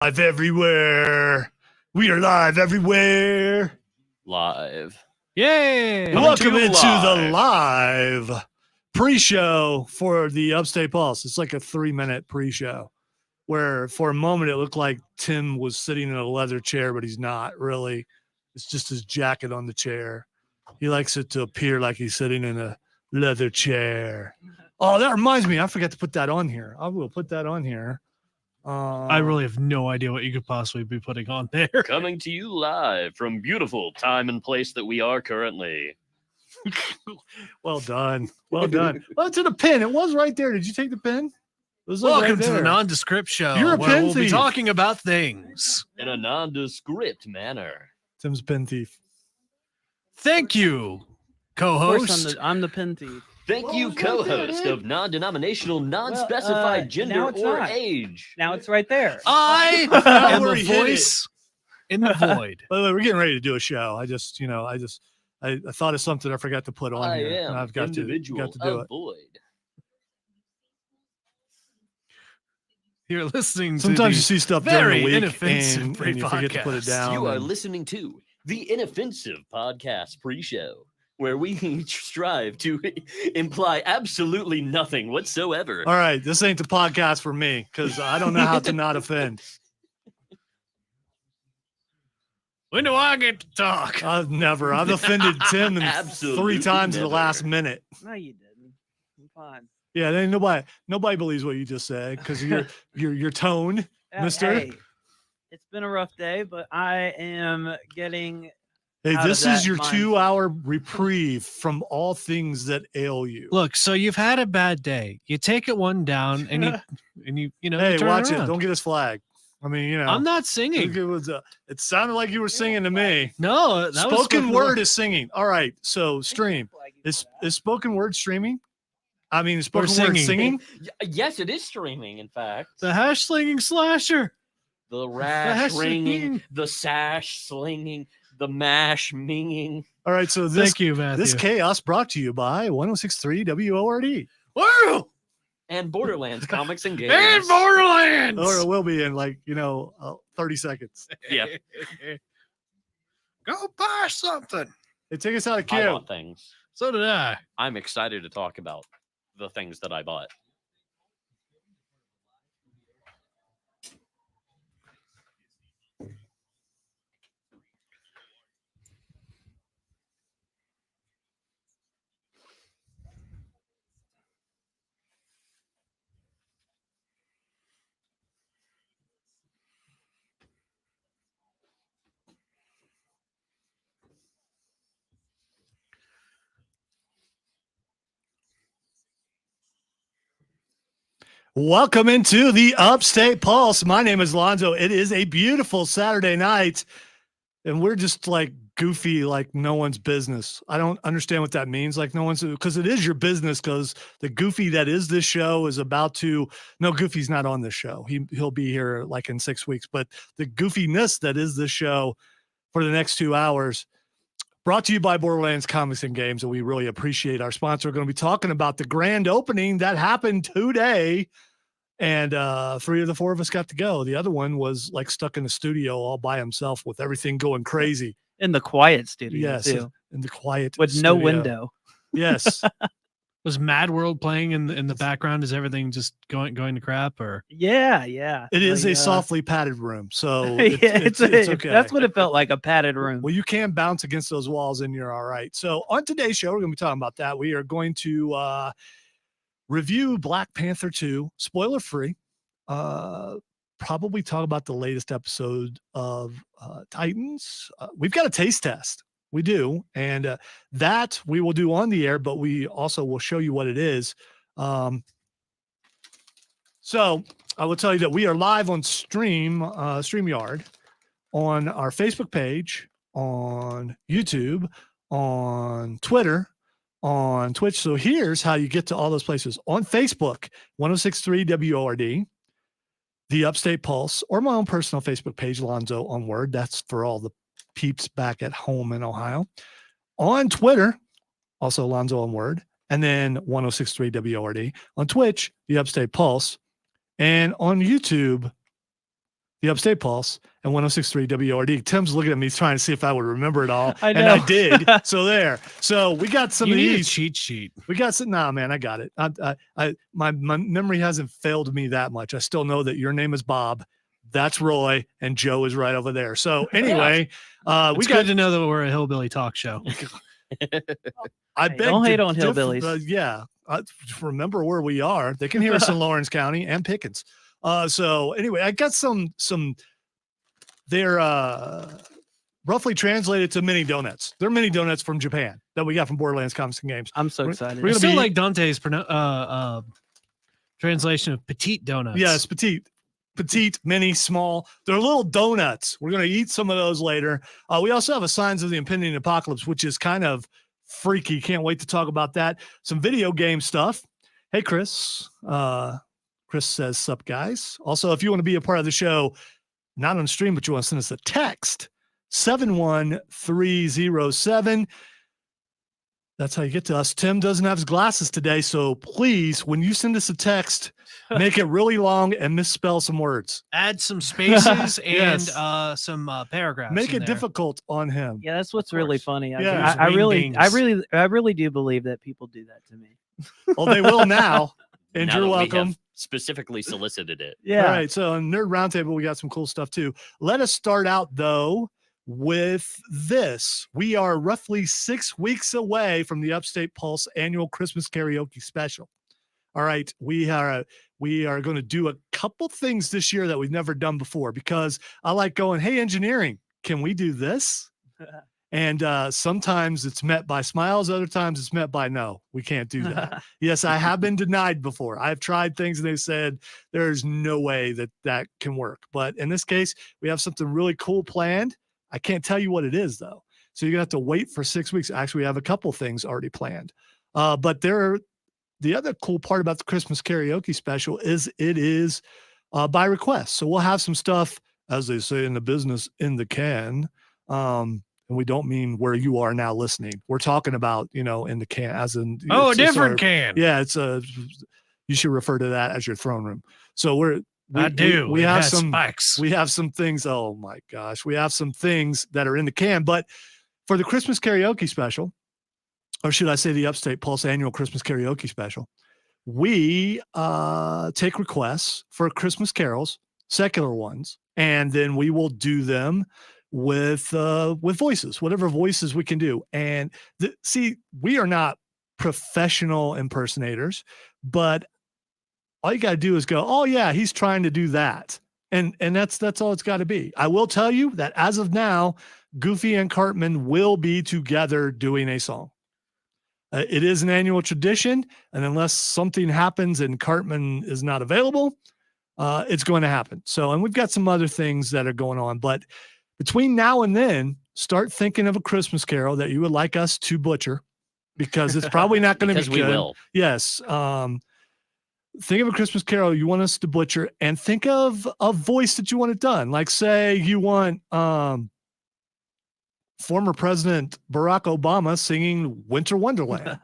Live everywhere. We are live everywhere. Live. Yay! Welcome into the live pre-show for the Upstate Pulse. It's like a 3-minute pre-show where for a moment it looked like Tim was sitting in a leather chair, but he's not really. It's just his jacket on the chair. He likes it to appear like he's sitting in a leather chair. Oh, that reminds me. I forgot to put that on here. I will put that on here. I really have no idea what you could possibly be putting on there. Coming to you live from beautiful time and place that we are currently. Well done. Well done. Well, to the pin. It was right there. Did you take the pin? It was like Welcome right to the there. Nondescript Show, You're a where pin we'll be thief. talking about things. In a nondescript manner. Tim's pin thief. Thank you, co-host. I'm the pin thief. Thank you, co-host of non-denominational, non-specified gender now it's or not. age. Now it's right there. I am Where the he hit voice in the void. By the way, we're getting ready to do a show. I thought of something I forgot to put on I here. am and I've got individual to do of it. void. You're listening Sometimes you to see stuff very during the week inoffensive and you forget to put it podcast. down. You are and- listening to the Inoffensive Podcast pre-show, where we strive to imply absolutely nothing whatsoever. All right, this ain't the podcast for me because I don't know how to not offend. When do I get to talk? I've offended Tim in Absolutely 3 times in the never. last minute. No, you didn't. I'm fine. Yeah, then nobody believes what you just said because your tone, Mister. Hey, it's been a rough day, but I am getting. Hey, out of this is that your mindset. 2-hour reprieve from all things that ail you. Look, so you've had a bad day. You take it one down, and you Hey, turn watch around. it! Don't get us flagged. I mean, I'm not singing. It sounded like you were singing to me. No, that was Spoken word is singing. All right, so stream is spoken word streaming. I mean, spoken word singing. singing. Yes, it is streaming, in fact. the hash slinging slasher. The rash ringing, ringing. the sash slinging, the mash minging. All right, so this Thank you, Matthew. this chaos brought to you by 106.3 WORD. Woo! And Borderlands comics and games. And Borderlands. Or it will be in 30 seconds. Yeah. Go buy something. Hey, take us out of I queue. bought things. So did I. I'm excited to talk about the things that I bought. Welcome into the Upstate Pulse. My name is Lonzo. It is a beautiful Saturday night, and we're just like goofy, like no one's business. I don't understand what that means. Like no one's, because it is your business. Because the goofy that is this show is about to. No, Goofy's not on this show. He'll be here like in 6 weeks. But the goofiness that is this show for the next 2 hours. Brought to you by Borderlands Comics and Games, and we really appreciate our sponsor. We're going to be talking about the grand opening that happened today, and 3 of the 4 of us got to go. The other one was like stuck in the studio all by himself with everything going crazy. In the quiet studio, Yes, too, in the quiet with studio. no window. Yes, Was Mad World playing in the background? Is everything just going to crap? Or Yeah. it is Like, a softly padded room, so it's okay. That's what it felt like, a padded room. Well, you can bounce against those walls and you're all right. So on today's show, we're going to be talking about that. We are going to review Black Panther 2, spoiler free. Probably talk about the latest episode of Titans. We've got a taste test. We do. And that we will do on the air, but we also will show you what it is. So I will tell you that we are live on StreamYard, on our Facebook page, on YouTube, on Twitter, on Twitch. So here's how you get to all those places. On Facebook, 106.3 WORD, the Upstate Pulse, or my own personal Facebook page, Lonzo on Word. That's for all the peeps back at home in Ohio. On Twitter, also Lonzo on Word, and then 106.3 WORD. On Twitch, the Upstate Pulse. And on YouTube, the Upstate Pulse, and 106.3 WORD. Tim's looking at me trying to see if I would remember it all. I And I know. did. So there. So we got some You of need a these. cheat sheet. We got some. Nah, man, I got it. My memory hasn't failed me that much. I still know that your name is Bob. That's Roy, and Joe is right over there. So anyway, we It's got good to know that we're a hillbilly talk show. I Hey, beg don't to hate on differ- hillbillies. yeah, remember where we are. They can hear us in Lawrence County and Pickens. So anyway, I got some. They're roughly translated to mini donuts. They're mini donuts from Japan that we got from Borderlands Comics and Games. I'm so We're- excited. we're I gonna still be- like Dante's translation of petite donuts. Yes, petite, mini, small. They're little donuts. We're going to eat some of those later. We also have a Signs of the Impending Apocalypse, which is kind of freaky. Can't wait to talk about that. Some video game stuff. Hey, Chris. Chris says, sup, guys. Also, if you want to be a part of the show, not on stream, but you want to send us a text, 71307. That's how you get to us. Tim doesn't have his glasses today, so please, when you send us a text, make it really long and misspell some words. Add some spaces and Yes. Some paragraphs. Make in it there. difficult on him. Yeah, that's what's Of really course. funny. Yeah. I Use really, I wingdings. really, I really do believe that people do that to me. Well, they will now, and Now you're that we welcome. have specifically solicited it. Yeah. All right, so on Nerd Roundtable, we got some cool stuff too. Let us start out though with this. We are roughly 6 weeks away from the Upstate Pulse annual Christmas karaoke special. All right, we are going to do a couple things this year that we've never done before because I like going, hey, engineering, can we do this? And sometimes it's met by smiles, other times it's met by no, we can't do that. Yes, I have been denied before. I've tried things and they said there's no way that that can work. But in this case, we have something really cool planned. I can't tell you what it is though. So you're gonna have to wait for 6 weeks. Actually, we have a couple things already planned. But the other cool part about the Christmas karaoke special is it is by request. So we'll have some stuff, as they say in the business, in the can. And we don't mean where you are now listening. We're talking about, in the can, as in Oh, a it's our- different can. Yeah, you should refer to that as your throne room. So I do. We It have has some spikes. we have some things. Oh my gosh, we have some things that are in the can. But for the Christmas karaoke special, or should I say the Upstate Pulse annual Christmas karaoke special, we take requests for Christmas carols, secular ones, and then we will do them with voices, whatever voices we can do. And see, we are not professional impersonators, but all you got to do is go, oh yeah, he's trying to do that. And that's all it's got to be. I will tell you that as of now, Goofy and Cartman will be together doing a song. It is an annual tradition, and unless something happens and Cartman is not available, it's going to happen. So, and we've got some other things that are going on, but between now and then, start thinking of a Christmas carol that you would like us to butcher, because it's probably not going to be Because we good. will. Yes. Think of a Christmas carol you want us to butcher, and think of a voice that you want it done. Like, say you want former President Barack Obama singing Winter Wonderland.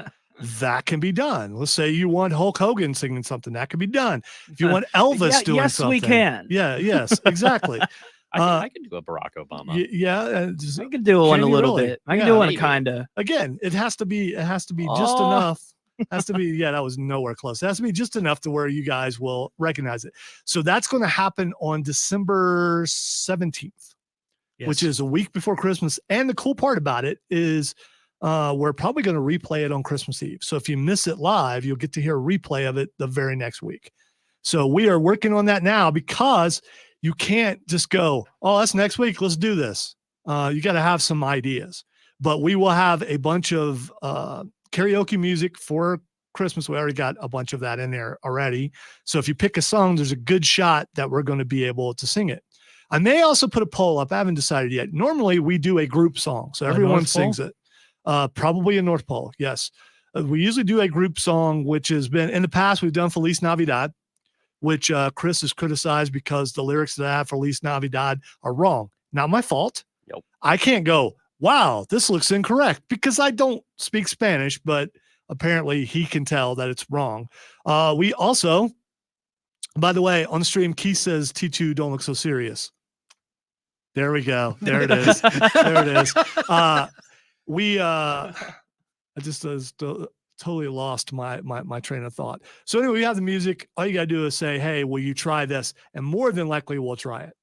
That can be done. Let's say you want Hulk Hogan singing something. That can be done. If you want Elvis Yeah, doing yes, something. we can. Yeah, yes, exactly. I can do a Barack Obama. Yeah. I can do one Can a you little really? bit. I can Yeah, do one maybe. kind of. Again, it has to be just Oh. enough. Has to be, yeah, that was nowhere close. It has to be just enough to where you guys will recognize it. So that's going to happen on December 17th. Which is a week before Christmas. And the cool part about it is we're probably going to replay it on Christmas Eve. So if you miss it live, you'll get to hear a replay of it the very next week. So we are working on that now, because you can't just go, oh, that's next week, let's do this. You got to have some ideas. But we will have a bunch of karaoke music for Christmas. We already got a bunch of that in there already. So if you pick a song, there's a good shot that we're going to be able to sing it. I may also put a poll up. I haven't decided yet. Normally we do a group song, so everyone North Pole? sings it. Probably a North Pole. Yes. We usually do a group song, which has been in the past. We've done Feliz Navidad, which Chris has criticized because the lyrics that I have for Feliz Navidad are wrong. Not my fault. Yep. I can't go, wow, this looks incorrect, because I don't speak Spanish, but apparently he can tell that it's wrong. We also By the way, on the stream, Keith says T2 don't look so serious. There we go. There it is. There it is. I just totally lost my train of thought. So anyway, we have the music. All you got to do is say, hey, will you try this? And more than likely we'll try it.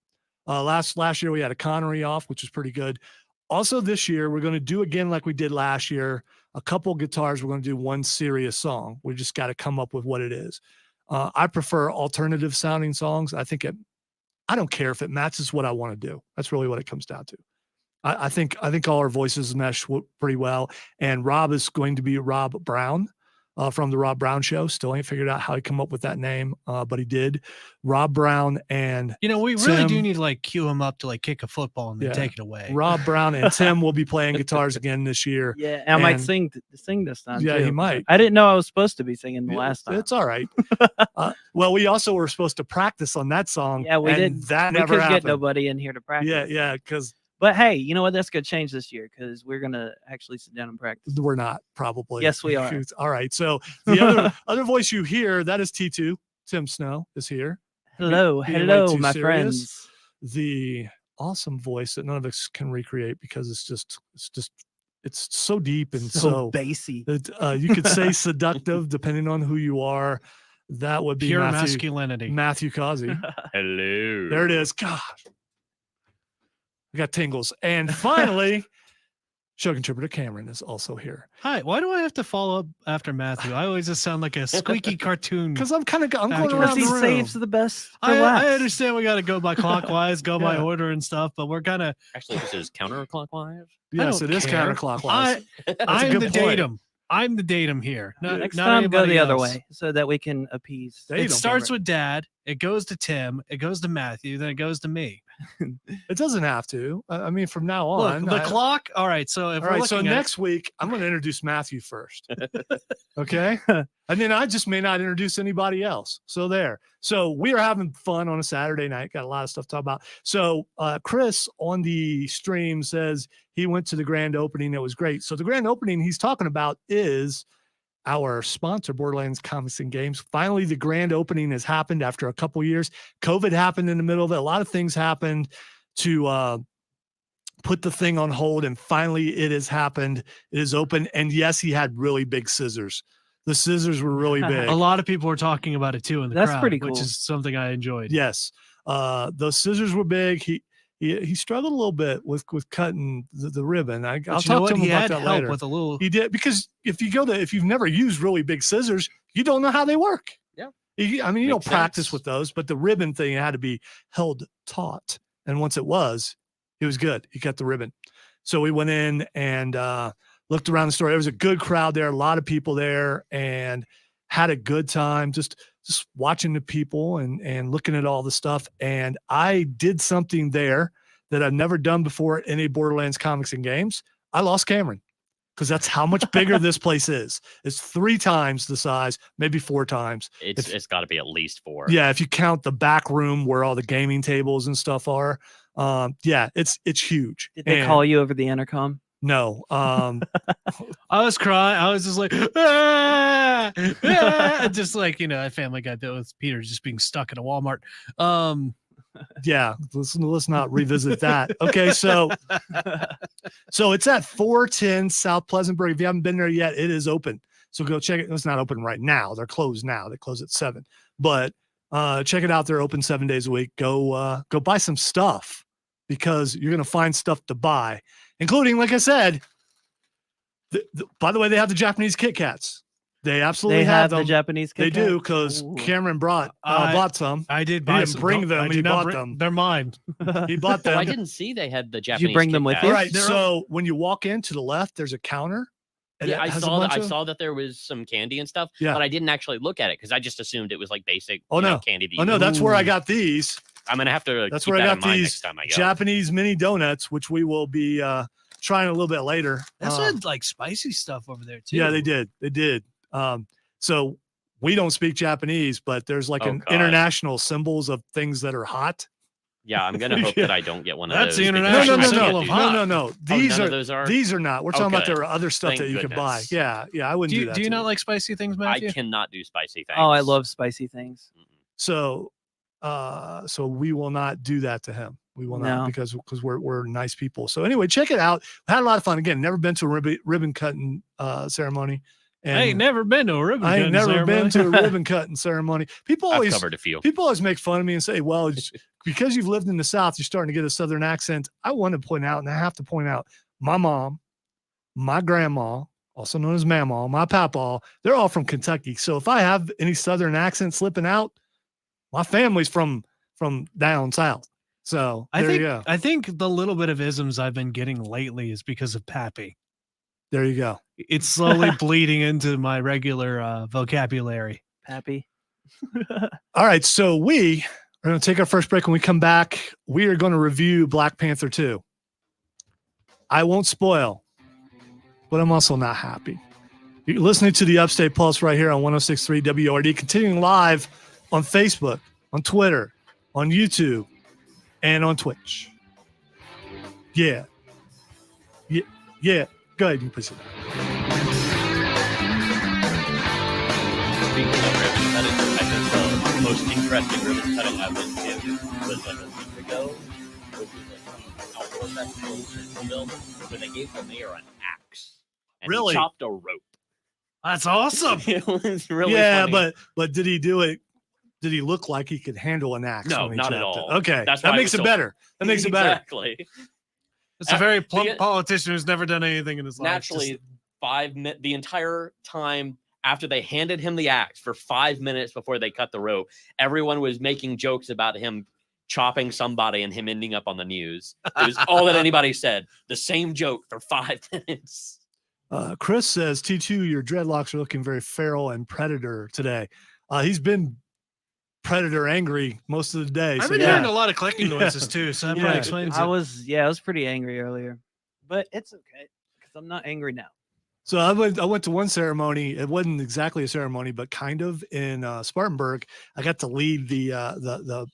Last year we had a Connery off, which was pretty good. Also this year, we're going to do again like we did last year, a couple guitars. We're going to do one serious song. We just got to come up with what it is. I prefer alternative sounding songs. I don't care if it matches what I want to do. That's really what it comes down to. I think all our voices mesh pretty well. And Rob is going to be Rob Brown from the Rob Brown Show. Still ain't figured out how he come up with that name, but he did. Rob Brown and we really do need to like cue him up to like kick a football and then take it away. Rob Brown and Tim will be playing guitars again this year. Yeah, and I might sing this time. Yeah, too. he might. I didn't know I was supposed to be singing the last time. It's all right. Well, we also were supposed to practice on that song. Yeah, we did. That we never could happened. get nobody in here to practice. Yeah, because. But hey, you know what? That's going to change this year because we're going to actually sit down and practice. We're not, probably. Yes, we are. All right. So the other voice you hear, that is T2. Tim Snow is here. Hello, Hello, my friends. The awesome voice that none of us can recreate because it's so deep and so bassy. You could say seductive depending on who you are. That would be pure masculinity. Matthew Causey. Hello. There it is. God. I got tingles. And finally, show contributor Cameron is also here. Hi. Why do I have to follow up after Matthew? I always just sound like a squeaky cartoon. Because I'm going around Because he the room. saves the best. I understand we got to go by clockwise, go by order and stuff, but we're kind of actually this is counterclockwise. Yes, it is counterclockwise. I'm the datum. I'm the datum here. Next time, go the other way so that we can appease. It starts with Dad. It goes to Tim. It goes to Matthew. Then it goes to me. It doesn't have to. I mean, from now on, the clock. All right. So next week, I'm going to introduce Matthew first. Okay. And then I just may not introduce anybody else. So there. So we are having fun on a Saturday night. Got a lot of stuff to talk about. So Chris on the stream says he went to the grand opening. It was great. So the grand opening he's talking about is our sponsor, Borderlands Comics and Games. Finally, the grand opening has happened after a couple years. COVID happened in the middle of it. A lot of things happened to put the thing on hold, and finally it has happened. It is open. And yes, he had really big scissors. The scissors were really big. A lot of people were talking about it too in the crowd. That's pretty cool. Which is something I enjoyed. Yes. Those scissors were big. He struggled a little bit with cutting the ribbon. I'll talk to him about that later. With a little. He did, because if you've never used really big scissors, you don't know how they work. Yeah. You don't practice with those, but the ribbon thing had to be held taut. And once it was good. He cut the ribbon. So we went in and looked around the store. There was a good crowd there, a lot of people there, and had a good time just watching the people and looking at all the stuff. And I did something there that I've never done before at any Borderlands Comics and Games. I lost Cameron because that's how much bigger this place is. It's 3 times the size, maybe 4 times. It's got to be at least 4. Yeah, if you count the back room where all the gaming tables and stuff are. Yeah, it's huge. Did they call you over the intercom? No. I was crying. I was just like, ah, ah, just like, that Family Guy bit with Peter just being stuck at a Walmart. Yeah, let's not revisit that. Okay, so it's at 410 South Pleasantburg. If you haven't been there yet, it is open. So go check it. It's not open right now. They're closed now. They close at 7. But check it out. They're open 7 days a week. Go buy some stuff because you're going to find stuff to buy, including, like I said, by the way, they have the Japanese Kit Kats. They absolutely have them. The Japanese Kit They Kat? do, because Cameron bought some. I did He buy didn't some. bring them. He bought them. They're mine. He bought them. I didn't see they had the Japanese. you bring them Kit with Kats. you? All right. So when you walk in to the left, there's a counter. and Yeah, it I has a saw that. bunch I of- saw that there was some candy and stuff, Yeah. but I didn't actually look at it because I just assumed it was like basic Oh, no. candy. that Oh you no, could- that's where I Ooh. got these. I'm gonna have to. That's keep where I that got in mind these next time I go. Japanese mini donuts, which we will be trying a little bit later. That's had like spicy stuff over there too. Yeah, they did. They did. So we don't speak Japanese, but there's like Oh, an God. international symbols of things that are hot. Yeah, I'm gonna hope Yeah. that I don't get one of That's those. the because international I can't symbol do of that. hot. No. Oh, These none are of those are. these are not. We're talking about Okay. there are other stuff Thank that you can buy. goodness. Yeah, I wouldn't do that. Do you to not like spicy things, I Matthew? cannot do spicy things. Oh, I love spicy things. So so we will not do that to him. We will not No. because we're nice people. So anyway, check it out. Had a lot of fun. Again, never been to a ribbon cutting ceremony. And I ain't never been to a ribbon I ain't cutting never been ceremony. to a ribbon cutting ceremony. People I've always covered a few. people always make fun of me and say, well, it's because you've lived in the South, you're starting to get a Southern accent. I want to point out, and I have to point out, my mom, my grandma, also known as Mamaw, my Papaw, they're all from Kentucky. So if I have any Southern accent slipping out, my family's from down south. So there you go. I think the little bit of isms I've been getting lately is because of Pappy. There you go. It's slowly bleeding into my regular vocabulary. Pappy. All right. So we are going to take our first break. When we come back, we are going to review Black Panther 2. I won't spoil, but I'm also not happy. You're listening to the Upstate Pulse right here on 106.3 WORD, continuing live on Facebook, on Twitter, on YouTube, and on Twitch. Yeah. Go ahead, you push it. Speaking of ribbon cutting, I think the most interesting ribbon cutting I've been to was like a week ago, which was like an outdoor festival in Greenville, where they gave the mayor an axe. And Really? He chopped a rope. That's awesome. It was really Yeah, funny. but did he do it? Did he look like he could handle an axe? No, when he not at chopped it? all. Okay, That's why that it makes was it so- better. That makes it better. Exactly. It's a very The- plump politician who's never done anything in his life. Naturally, 5 minutes, the entire time after they handed him the axe for 5 minutes before they cut the rope, everyone was making jokes about him chopping somebody and him ending up on the news. It was all that anybody said. The same joke for 5 minutes. Chris says, T2, your dreadlocks are looking very feral and predator today. He's been predator angry most of the day. I've So been yeah. hearing a lot of clicking noises too, so that Yeah. probably explains I it. was pretty angry earlier, but it's okay because I'm not angry now. So I went to one ceremony. It wasn't exactly a ceremony, but kind of in Spartanburg. I got to lead the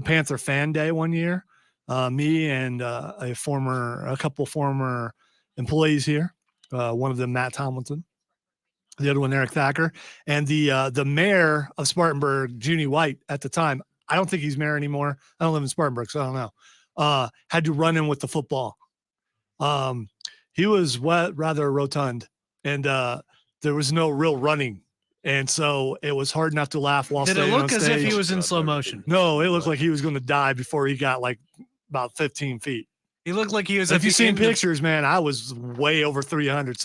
Panther fan day one year. Me and a couple former employees here. One of them, Matt Tomlinson, the other one, Eric Thacker, and the mayor of Spartanburg, Junie White, at the time. I don't think he's mayor anymore. I don't live in Spartanburg, so I don't know. Had to run in with the football. He was rather rotund, and there was no real running, and so it was hard not to laugh while Did it staying on look as if stage. he was in slow motion? No, it looked like he was going to die before he got like about 15 feet. He looked like he was. If at you've the seen end of- pictures, man, I was way over 300.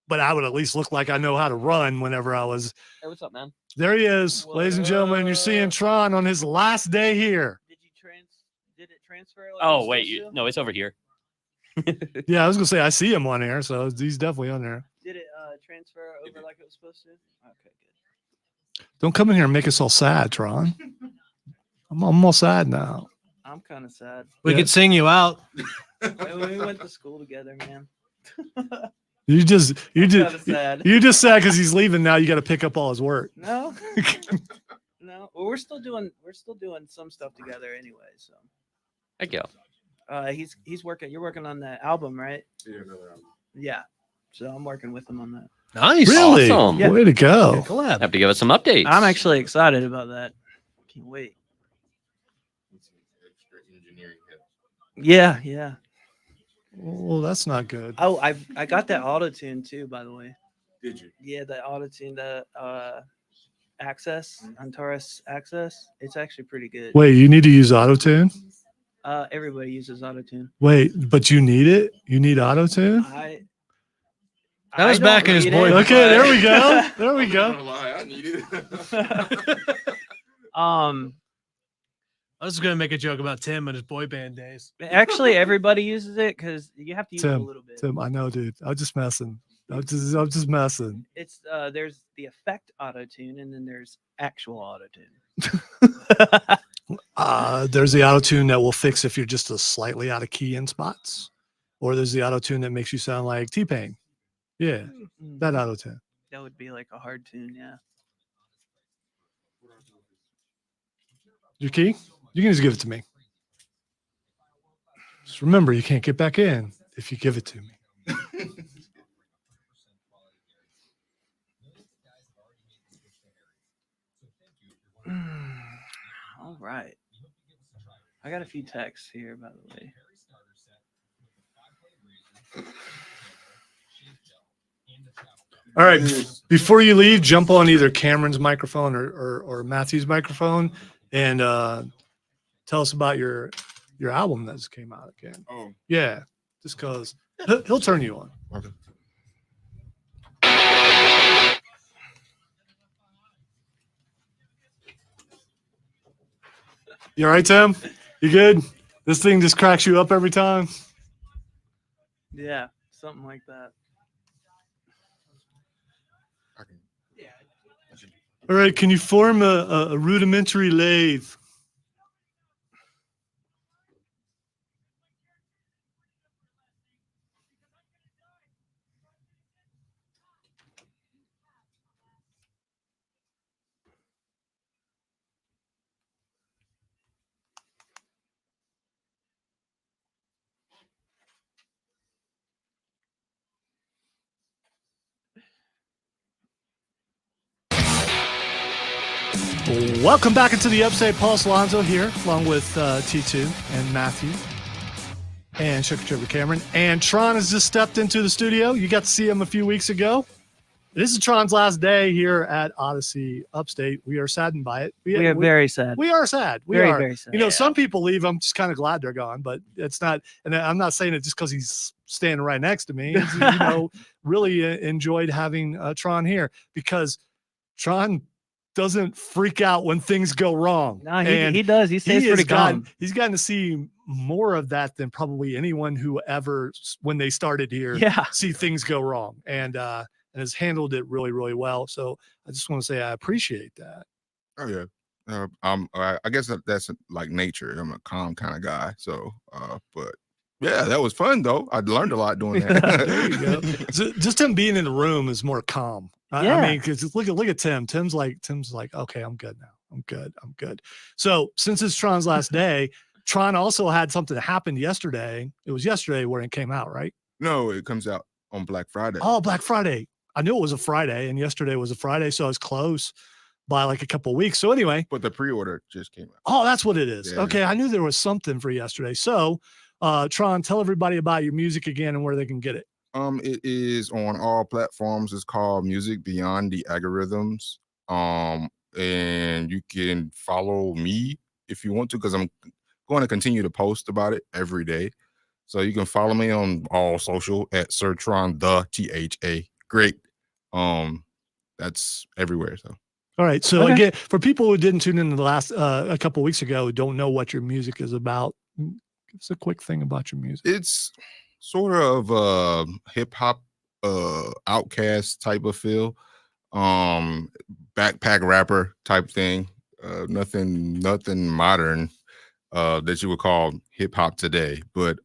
But I would at least look like I know how to run whenever I was. Hey, what's up, man? There he is, ladies and gentlemen. You're seeing Tron on his last day here. Did it transfer? Like Oh, it's wait. supposed to? No, it's over here. Yeah, I was going to say, I see him on there. So he's definitely on there. Did it transfer over like it was supposed to? Okay, good. Don't come in here and make us all sad, Tron. I'm all sad now. I'm kind of sad. We Yeah. could sing you out. We went to school together, man. You just Kinda sad. you just sad because he's leaving now. You got to pick up all his work. No, no. Well, we're still doing some stuff together anyway. So Heck yeah. he's working. You're working on the album, right? Yeah. So I'm working with him on that. Nice. Really? Awesome. Yeah. Way to go. Collab. Have to give us some updates. I'm actually excited about that. Can't wait. Yeah, yeah. Well, that's not good. Oh, I got that auto tune too, by the way. Did you? Yeah, the auto tune, the Access, Antares Access. It's actually pretty good. Wait, you need to use auto-tune? Everybody uses auto tune. Wait, but you need it? You need auto-tune? That was back in his boy- Okay, there we go. There we I'm not go. gonna lie, I need it. I was going to make a joke about Tim and his boy band days. Actually, everybody uses it because you have to use it a little bit. Tim, I know, dude. I'm just messing. I'm just messing. It's there's the effect auto tune and then there's actual auto tune. There's the auto-tune that will fix if you're just a slightly out of key in spots. Or there's the auto-tune that makes you sound like T-Pain. Yeah, that auto-tune. That would be like a hard tune, yeah. Your key? You can just give it to me. Just remember, you can't get back in if you give it to me. I got a few texts here, by the way. All right. Before you leave, jump on either Cameron's microphone or Matthew's microphone and tell us about your album that just came out again. Oh, Yeah, just because he'll turn you on. okay. You all right, Tim? You good? This thing just cracks you up every time. Yeah, something like that. I can. All right, can you form a rudimentary lathe? Welcome back into the Upstate Pulse. Lonzo here, along with T2 and Matthew and Secretary Cameron. And Tron has just stepped into the studio. You got to see him a few weeks ago. This is Tron's last day here at Odyssey Upstate. We are saddened by it. We are very sad. We are sad. We very, are. very sad. You know, some people leave. I'm just kind of glad they're gone, but it's not. And I'm not saying it just because he's standing right next to me. It's, you know, really enjoyed having Tron here because Tron doesn't freak out when things go wrong. No, he does. He stays pretty calm. He's gotten to see more of that than probably anyone who ever, when they started here, see things go wrong, and has handled it really, really well. So I just want to say I appreciate that. Oh yeah. I guess that's like nature. I'm a calm kind of guy. So, but yeah, that was fun though. I learned a lot doing that. There you go. So just him being in the room is more calm. I mean, because look at Tim. Tim's like, okay, I'm good now. I'm good. So since it's Tron's last day, Tron also had something that happened yesterday. It was yesterday when it came out, right? No, it comes out on Black Friday. Oh, Black Friday. I knew it was a Friday, and yesterday was a Friday, so I was close by like a couple of weeks. So anyway, but the pre-order just came out. Oh, that's what it is. Yeah. Okay, I knew there was something for yesterday. So, Tron, tell everybody about your music again and where they can get it. It is on all platforms. It's called Music Beyond the Algorithms. And you can follow me if you want to, because I'm going to continue to post about it every day. So you can follow me on all social at Sir Tron the THA. Great. That's everywhere. So. All right. So again, for people who didn't tune in the last a couple of weeks ago, who don't know what your music is about, give us a quick thing about your music. It's sort of hip hop, Outcast type of feel, backpack rapper type thing. Nothing modern that you would call hip hop today, but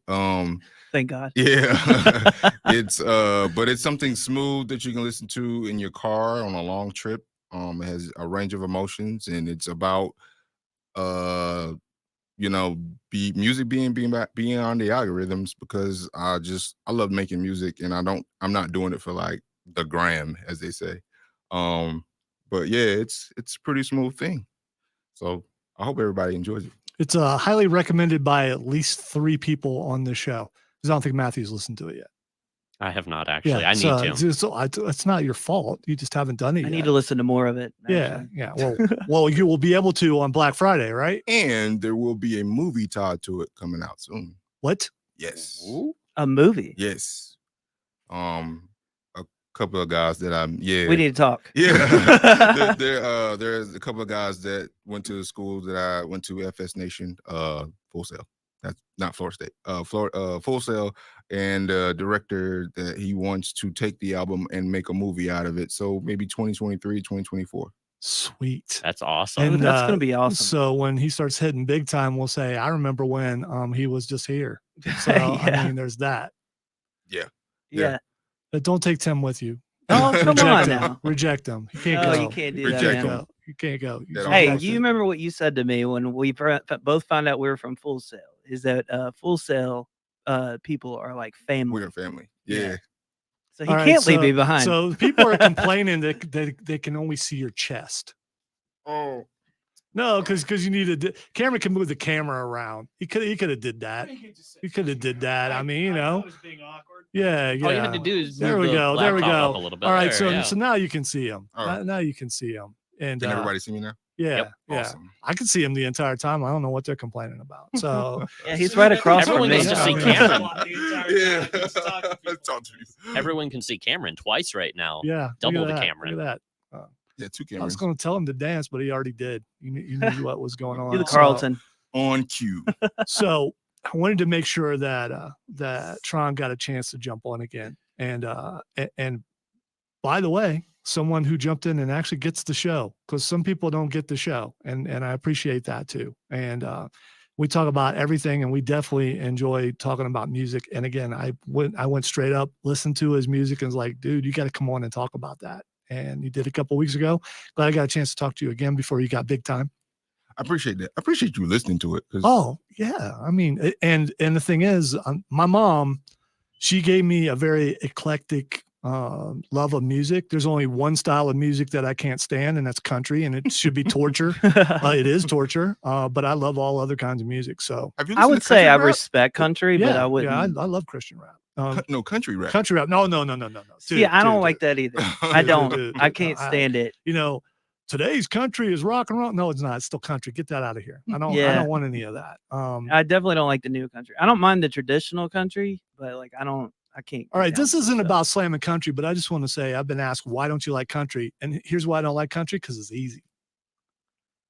thank God. Yeah. It's but it's something smooth that you can listen to in your car on a long trip. It has a range of emotions, and it's about music being beyond the algorithms, because I love making music, and I'm not doing it for like the gram, as they say. But yeah, it's a pretty smooth thing. So I hope everybody enjoys it. It's highly recommended by at least 3 people on the show, because I don't think Matthew's listened to it yet. I have not actually. Yeah, I need to. So it's not your fault. You just haven't done it yet. I need to listen to more of it. Actually. Yeah. Well, you will be able to on Black Friday, right? And there will be a movie tied to it coming out soon. What? Yes. A movie? Yes. A couple of guys that we need to talk. Yeah. There's a couple of guys that went to the school that I went to, FS Nation, Full Sail. That's not Florida State. Full Sail, and director that he wants to take the album and make a movie out of it. So maybe 2023, 2024. Sweet. That's awesome. And that's gonna be awesome. So when he starts hitting big time, we'll say, I remember when he was just here. So I mean, there's that. Yeah. But don't take Tim with you. Oh, come on him. now. Reject him. You can't go. You can't do that, man. You can't go. Hey, do you remember what you said to me when we both found out we were from Full Sail? Is that Full Sail people are like family. We're family. Yeah. So he can't leave me behind. So people are complaining that they can only see your chest. Oh, No, because you needed Cameron can move the camera around. He could have did that. He could have did that. I mean, you know. Yeah, yeah. All you had to do is There move we the go. There we laptop go. up a little bit. All right, There, so now you can see him. All right. Now you can see him. And Can everybody see me now? yeah, Yep. yeah. Awesome. I can see him the entire time. I don't know what they're complaining about. So Yeah, he's right across from Everyone me. gets to see Yeah. Cameron. Yeah. Talk to you. Everyone can see Cameron twice right now. yeah, Double look the at that, Cameron. Look at that. Yeah, 2 I was cameras going to tell him to dance, but he already did. You knew what was going on. You're the So- Carlton. on cue. So I wanted to make sure that that Tron got a chance to jump on again. And by the way, someone who jumped in and actually gets the show, because some people don't get the show, and I appreciate that too. And we talk about everything, and we definitely enjoy talking about music. And again, I went straight up, listened to his music, and was like, dude, you got to come on and talk about that. And you did a couple weeks ago. Glad I got a chance to talk to you again before you got big time. I appreciate that. I appreciate you listening to it. Oh yeah, I mean, and the thing is, my mom, she gave me a very eclectic love of music. There's only one style of music that I can't stand, and that's country, and it should be torture. It is torture, but I love all other kinds of music. So have you I listened would to say I country rap? respect country, but yeah, I wouldn't. yeah, I love Christian rap. No, country rap. Country rap. No. See, I don't like that either. I Dude, don't. dude, I can't I- stand it. You know, today's country is rock and roll. No, it's not. It's still country. Get that out of here. I Yeah. don't want any of that. I definitely don't like the new country. I don't mind the traditional country, but like I can't. All get right, down this with isn't stuff. about slamming country, but I just want to say I've been asked, why don't you like country? And here's why I don't like country, because it's easy.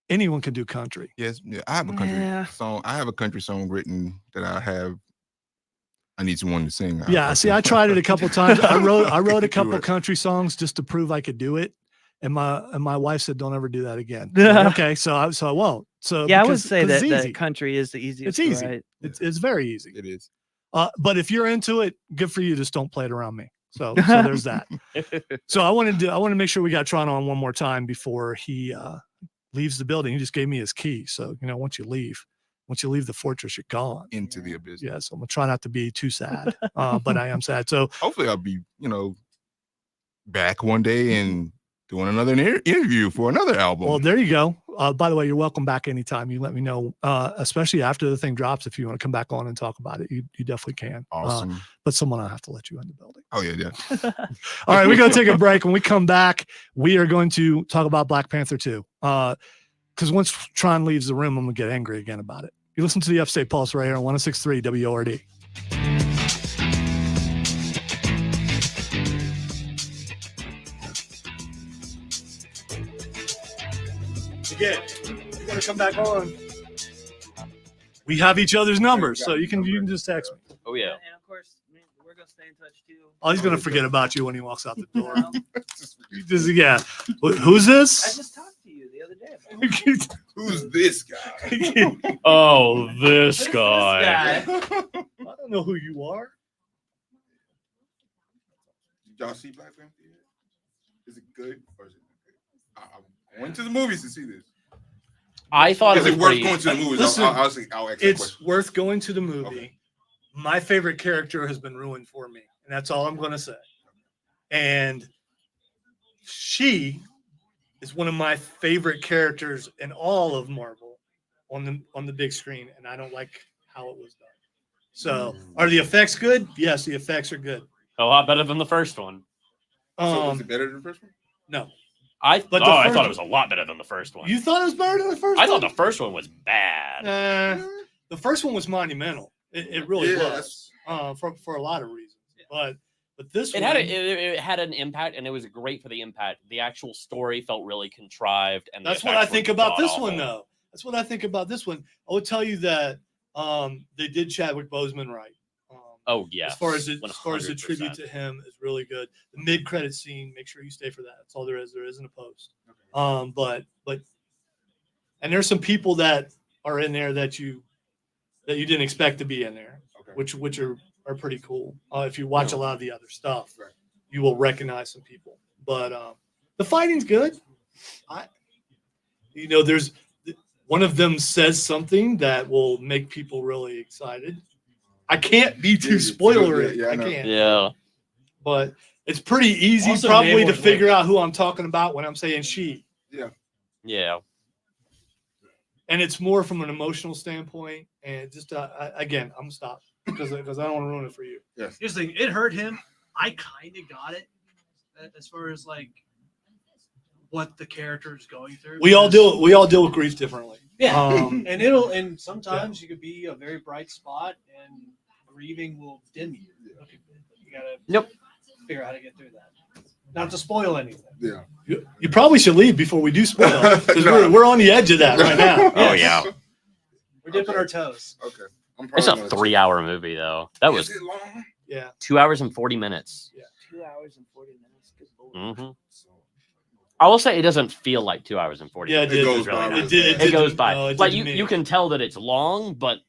Anyone can do country. Yes, yeah. I have a country Yeah. song. I have a country song written that I need someone to sing. Yeah, see, I tried it a couple times. I wrote a Do couple it. country songs just to prove I could do it. And my wife said, don't ever do that again. I'm like, okay, so I won't. So Yeah, I would because- say 'cause that it's the easy. country is the easiest. It's to easy. write. It's very easy. It is. But if you're into it, good for you. Just don't play it around me. So there's that. So I want to make sure we got Tron on one more time before he leaves the building. He just gave me his key. So, you know, once you leave the fortress, you're gone. Into the abyss. Yeah. So I'm gonna try not to be too sad. But I am sad. So Hopefully I'll be, back one day and doing another interview for another album. well, there you go. By the way, you're welcome back anytime. You let me know, especially after the thing drops. If you want to come back on and talk about it, you definitely can. Awesome. But someone will have to let you in the building. Oh yeah. All right, we're going to take a break. When we come back, we are going to talk about Black Panther 2. Because once Tron leaves the room, I'm going to get angry again about it. You listen to the Upstate Pulse right here on 106.3 WORD. Again, you got to come back on. We have each other's numbers, so you can just text me. Oh yeah. And of course, we're gonna stay in touch too. Oh, he's going to forget about you when he walks out the door. Yeah. Who's this? I just talked to you the other day. About Who's this guy? Oh, this This guy. I don't know who you are. Did y'all see Black Panther yet? Is it good or is it not good? I went to the movies to see this. I thought Is it it was worth pretty. going to the movies? Listen, I'll ask that It's question. worth going to the movie. Okay. My favorite character has been ruined for me, and that's all I'm going to say. And she is one of my favorite characters in all of Marvel on the big screen, and I don't like how it was done. So, are the effects good? Yes, the effects are good. A lot better than the first one. So was it better than the first one? No, I But the I first- thought it was a lot better than the first one. you thought it was better than the first I one? thought the first one was bad. The first one was monumental. It really Yeah, was for a lot of reasons. But this It one, had it had an impact, and it was great for the impact. The actual story felt really contrived, and the that's what I effects were think about this god-awful. one, though. That's what I think about this one. I would tell you that they did Chadwick Boseman right. Oh yeah. As far as the 100%. tribute to him is really good. The mid-credit scene, make sure you stay for that. That's all there is. There isn't a post. But and there's some people that are in there that you didn't expect to be in there, Okay. which are pretty cool. If you watch a lot of the other stuff, Right. you will recognize some people. But the fighting's good. There's one of them says something that will make people really excited. I can't be too spoilery. Yeah, I I know. can't. Yeah. But it's pretty easy Also, probably Namor to is figure out who I'm talking about when I'm saying she. Yeah. and it's more from an emotional standpoint. And just again, I'm gonna stop because I don't want to ruin it for you. Yes. Here's the thing, it hurt him. I kind of got it as far as like what the character is going through. We all because- deal with grief differently. Yeah, Um, and sometimes you could be a very bright spot, and grieving will dim you. Okay, you gotta figure out how to get through that. Not to spoil anything. Yeah. you probably should leave before we do spoil because No. we're on the edge of that right now. Oh yeah, We're dipping our toes. Okay. I'm it's a probably gonna 3-hour movie though. That was Is it long? Yeah. 2 hours and 40 minutes. 2 hours and 40 minutes. Good Lord. hmm I will say it doesn't feel like 2 hours and 40 Yeah, minutes. it did. goes Really by nice. really fast. It goes by. No, it Like didn't you can tell that it's long, but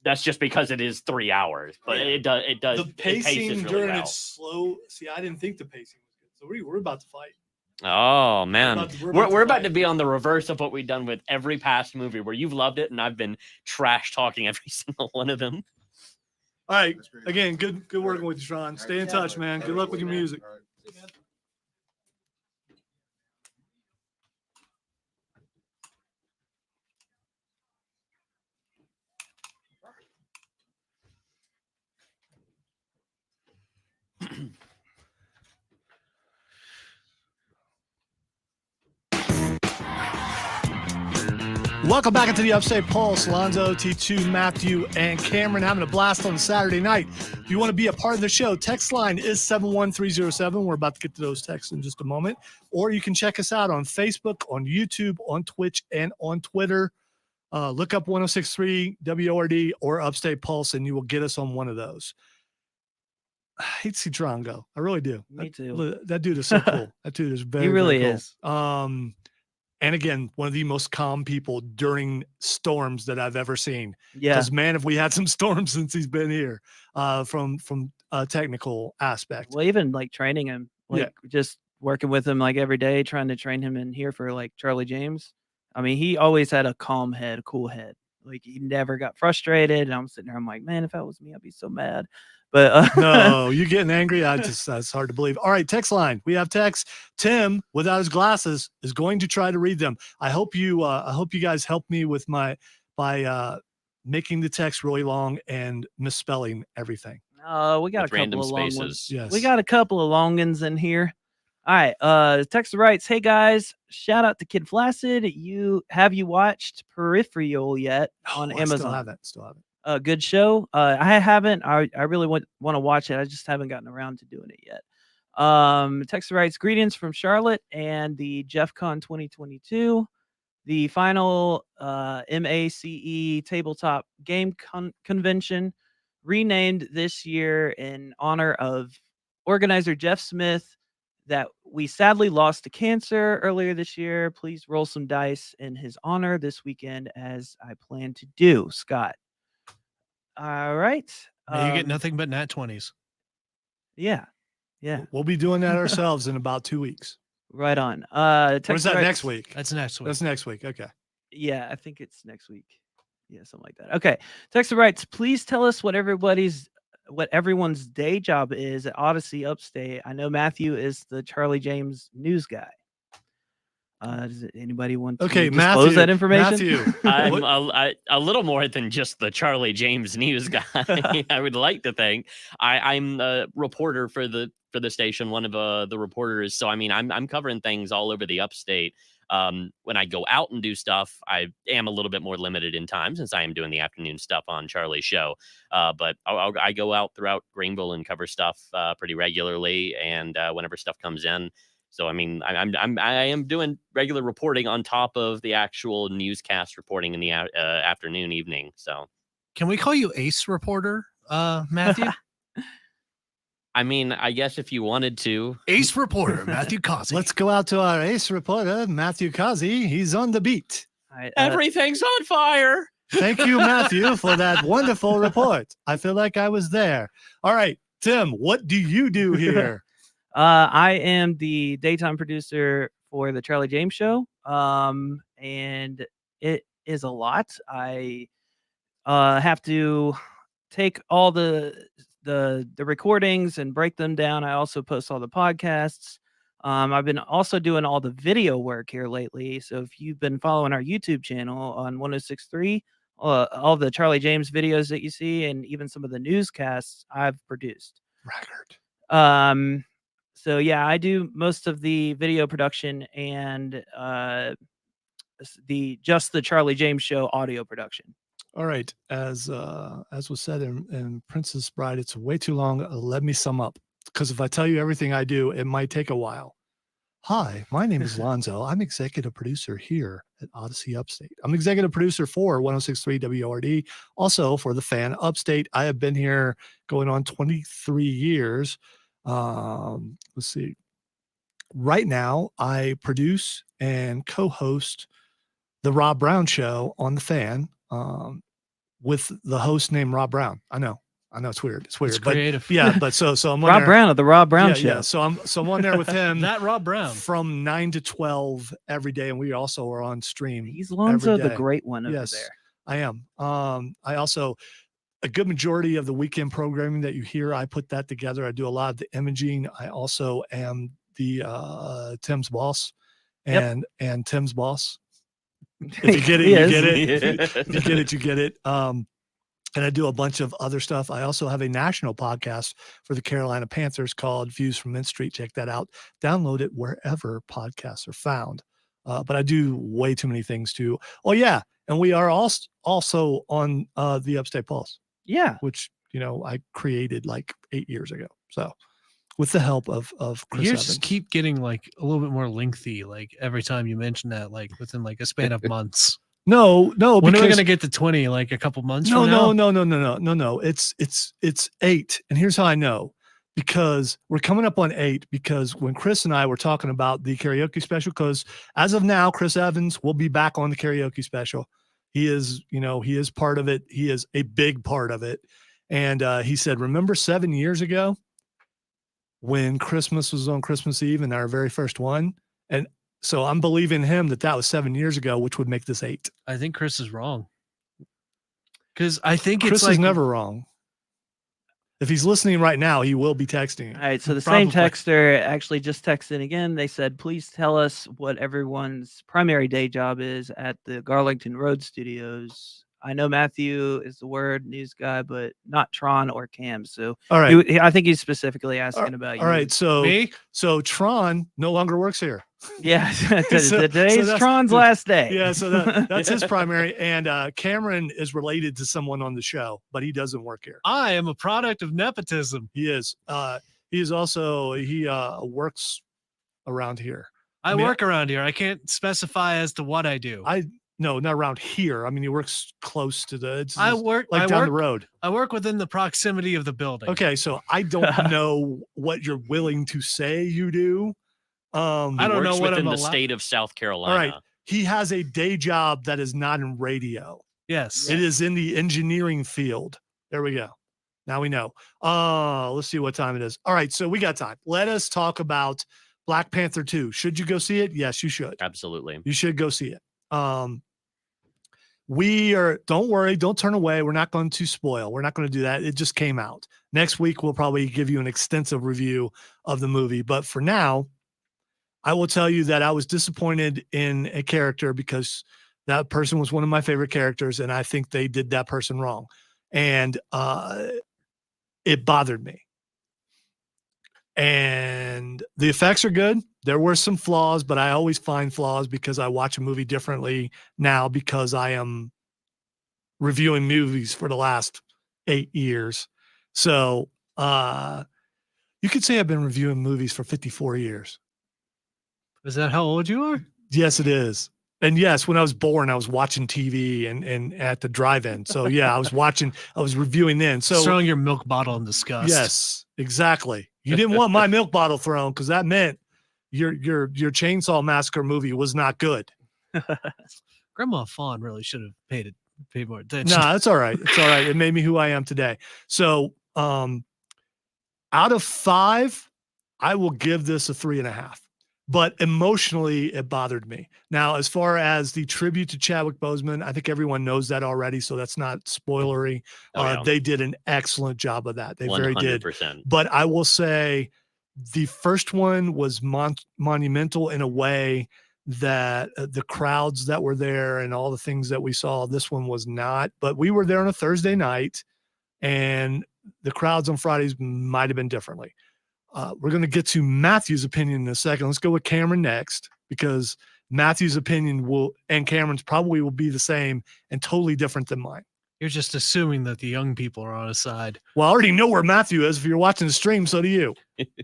that's just because it is 3 hours. But Yeah. it does. The it paces pacing really during well. it's slow. See, I didn't think the pacing was good. So we're about to fight. Oh man, we're we're, about to we're about fight. to be on the reverse of what we've done with every past movie, where you've loved it and I've been trash talking every single one of them. All right. That's great. Again, good working with you, Sean. Stay in touch, man. Good luck with your music. All right. Welcome back into the Upstate Pulse. Lonzo, T2, Matthew, and Cameron having a blast on Saturday night. If you want to be a part of the show, text line is 71307. We're about to get to those texts in just a moment. Or you can check us out on Facebook, on YouTube, on Twitch, and on Twitter. Look up 106.3 WORD or Upstate Pulse, and you will get us on one of those. I hate to see Tron go. I really do. Me too. That dude is so cool. That dude is very, He really very is. cool. And again, one of the most calm people during storms that I've ever seen. Yeah. Because man, have we had some storms since he's been here, from a technical aspect. Well, even like training him, Yeah. like just working with him like every day, trying to train him in here for like Charlie James. I mean, he always had a calm head, cool head. Like he never got frustrated. And I'm sitting there, I'm like, man, if that was me, I'd be so mad. But No, you getting angry? That's hard to believe. All right, text line. We have text. Tim, without his glasses, is going to try to read them. I hope you guys help me with by making the text really long and misspelling everything. we got With a random couple of long spaces. ones. Yes. We got a couple of long ones in here. All right. Texter writes, hey guys, shout out to Kid Flaccid. You watched Peripheral yet on Oh, Amazon? Still haven't. Good show. I haven't. I really want to watch it. I just haven't gotten around to doing it yet. Texter writes, greetings from Charlotte and the JeffCon 2022, the final MACE tabletop game convention, renamed this year in honor of organizer Jeff Smith, that we sadly lost to cancer earlier this year. Please roll some dice in his honor this weekend, as I plan to do. Scott. All right. May you get nothing but nat 20s. Yeah. Yeah. We'll be doing that ourselves in about 2 weeks. Right on. Or is Texter that writes- next week? That's next week. That's next week. Okay. Yeah, I think it's next week. Yeah, something like that. Okay. Texter writes, please tell us what everyone's day job is at Odyssey Upstate. I know Matthew is the Charlie James news guy. Does anybody want to disclose Matthew, that information? Matthew, I'm what- a little more than just the Charlie James news guy. I would like to think I'm a reporter for the station, one of the reporters. So I mean, I'm covering things all over the Upstate. When I go out and do stuff, I am a little bit more limited in time since I am doing the afternoon stuff on Charlie's show. But I go out throughout Greenville and cover stuff pretty regularly, and whenever stuff comes in. So I mean, I am doing regular reporting on top of the actual newscast reporting in the afternoon, evening. So Can we call you Ace Reporter, Matthew? I mean, I guess if you wanted to. Ace Reporter, Matthew Causey. let's go out to our ace reporter, Matthew Kazi. He's on the beat. All right, Everything's on fire. Thank you, Matthew, for that wonderful report. I feel like I was there. All right, Tim, what do you do here? I am the daytime producer for the Charlie James Show, and it is a lot. I have to take all the recordings and break them down. I also post all the podcasts. I've been also doing all the video work here lately. So if you've been following our YouTube channel on 106.3, all the Charlie James videos that you see, and even some of the newscasts I've produced. Record. So yeah, I do most of the video production and the Charlie James Show audio production. All right. As was said in Princess Bride, it's way too long. Let me sum up, because if I tell you everything I do, it might take a while. Hi, my name is Lonzo. I'm executive producer here at Odyssey Upstate. I'm executive producer for 106.3 WORD, also for the Fan Upstate. I have been here going on 23 years. Let's see. Right now, I produce and co-host the Rob Brown Show on the Fan with the host named Rob Brown. I know it's weird. It's weird. It's creative. But yeah, but so I'm on Rob there. Brown of the Rob Brown Show. Yeah, so I'm on there with him. That Rob Brown From 9 to 12 every day, and we also are on stream. He's Lonzo, every the day. great one over Yes, there. I am. I also, a good majority of the weekend programming that you hear, I put that together. I do a lot of the imaging. I also am the Tim's boss, and Tim's boss. If you get it, you get it. If you get it, you get it. And I do a bunch of other stuff. I also have a national podcast for the Carolina Panthers called Views from Mint Street. Check that out. Download it wherever podcasts are found. But I do way too many things too. Oh yeah, and we are also on the Upstate Pulse. Yeah, which I created like 8 years ago. So with the help of Chris yours Evans. just keep getting like a little bit more lengthy. Like every time you mention that, like within like a span of months. No. When are we because- gonna get to 20? Like a couple months? No, from now? no. It's 8. And here's how I know. Because we're coming up on 8, because when Chris and I were talking about the karaoke special, because as of now, Chris Evans will be back on the karaoke special. He is part of it. He is a big part of it. And he said, remember 7 years ago when Christmas was on Christmas Eve and our very first one? And so I'm believing him that was 7 years ago, which would make this 8. I think Chris is wrong. Because I think Chris it's like is never wrong. If he's listening right now, he will be texting. All right, so the Probably. same texter actually just texted again. They said, please tell us what everyone's primary day job is at the Garlington Road Studios. I know Matthew is the Word news guy, but not Tron or Cam. So All right. I think he's specifically asking about you. All right. So me. Tron no longer works here. Yeah. So Today's that's- Tron's last day. Yeah. So that's his primary. And Cameron is related to someone on the show, but he doesn't work here. I am a product of nepotism. He is. He is also, he works around here. I mean, work around here. I can't specify as to what I do. No, not around here. I mean, he works close to I work like down the road. I work within the proximity of the building. Okay. So I don't know what you're willing to say you do. I don't know Works what within I'm the allowed- state of South Carolina. All right. He has a day job that is not in radio. Yes. It is in the engineering field. There we go. Now we know. Let's see what time it is. All right. So we got time. Let us talk about Black Panther 2. Should you go see it? Yes, you should. Absolutely. You should go see it. Don't worry, don't turn away. We're not going to spoil. We're not going to do that. It just came out. Next week, we'll probably give you an extensive review of the movie. But for now, I will tell you that I was disappointed in a character because that person was one of my favorite characters, and I think they did that person wrong. And it bothered me. And the effects are good. There were some flaws, but I always find flaws because I watch a movie differently now because I am reviewing movies for the last 8 years. So you could say I've been reviewing movies for 54 years. Is that how old you are? Yes, it is. And yes, when I was born, I was watching TV and at the drive-in. So yeah, I was reviewing then. So Throwing your milk bottle in disgust. yes, exactly. You didn't want my milk bottle thrown because that meant your Chainsaw Massacre movie was not good. Grandma Fawn really should have paid more attention. No, it's all right. It's all right. It made me who I am today. So out of 5, I will give this a 3.5. But emotionally, it bothered me. Now, as far as the tribute to Chadwick Boseman, I think everyone knows that already, so that's not spoilery. Oh, yeah. They did an excellent job of that. They very did. 100%. But I will say the first one was monumental in a way that the crowds that were there and all the things that we saw, this one was not. But we were there on a Thursday night, and the crowds on Fridays might have been differently. We're going to get to Matthew's opinion in a second. Let's go with Cameron next, because Matthew's opinion and Cameron's probably will be the same and totally different than mine. You're just assuming that the young people are on his side. Well, I already know where Matthew is. If you're watching the stream, so do you.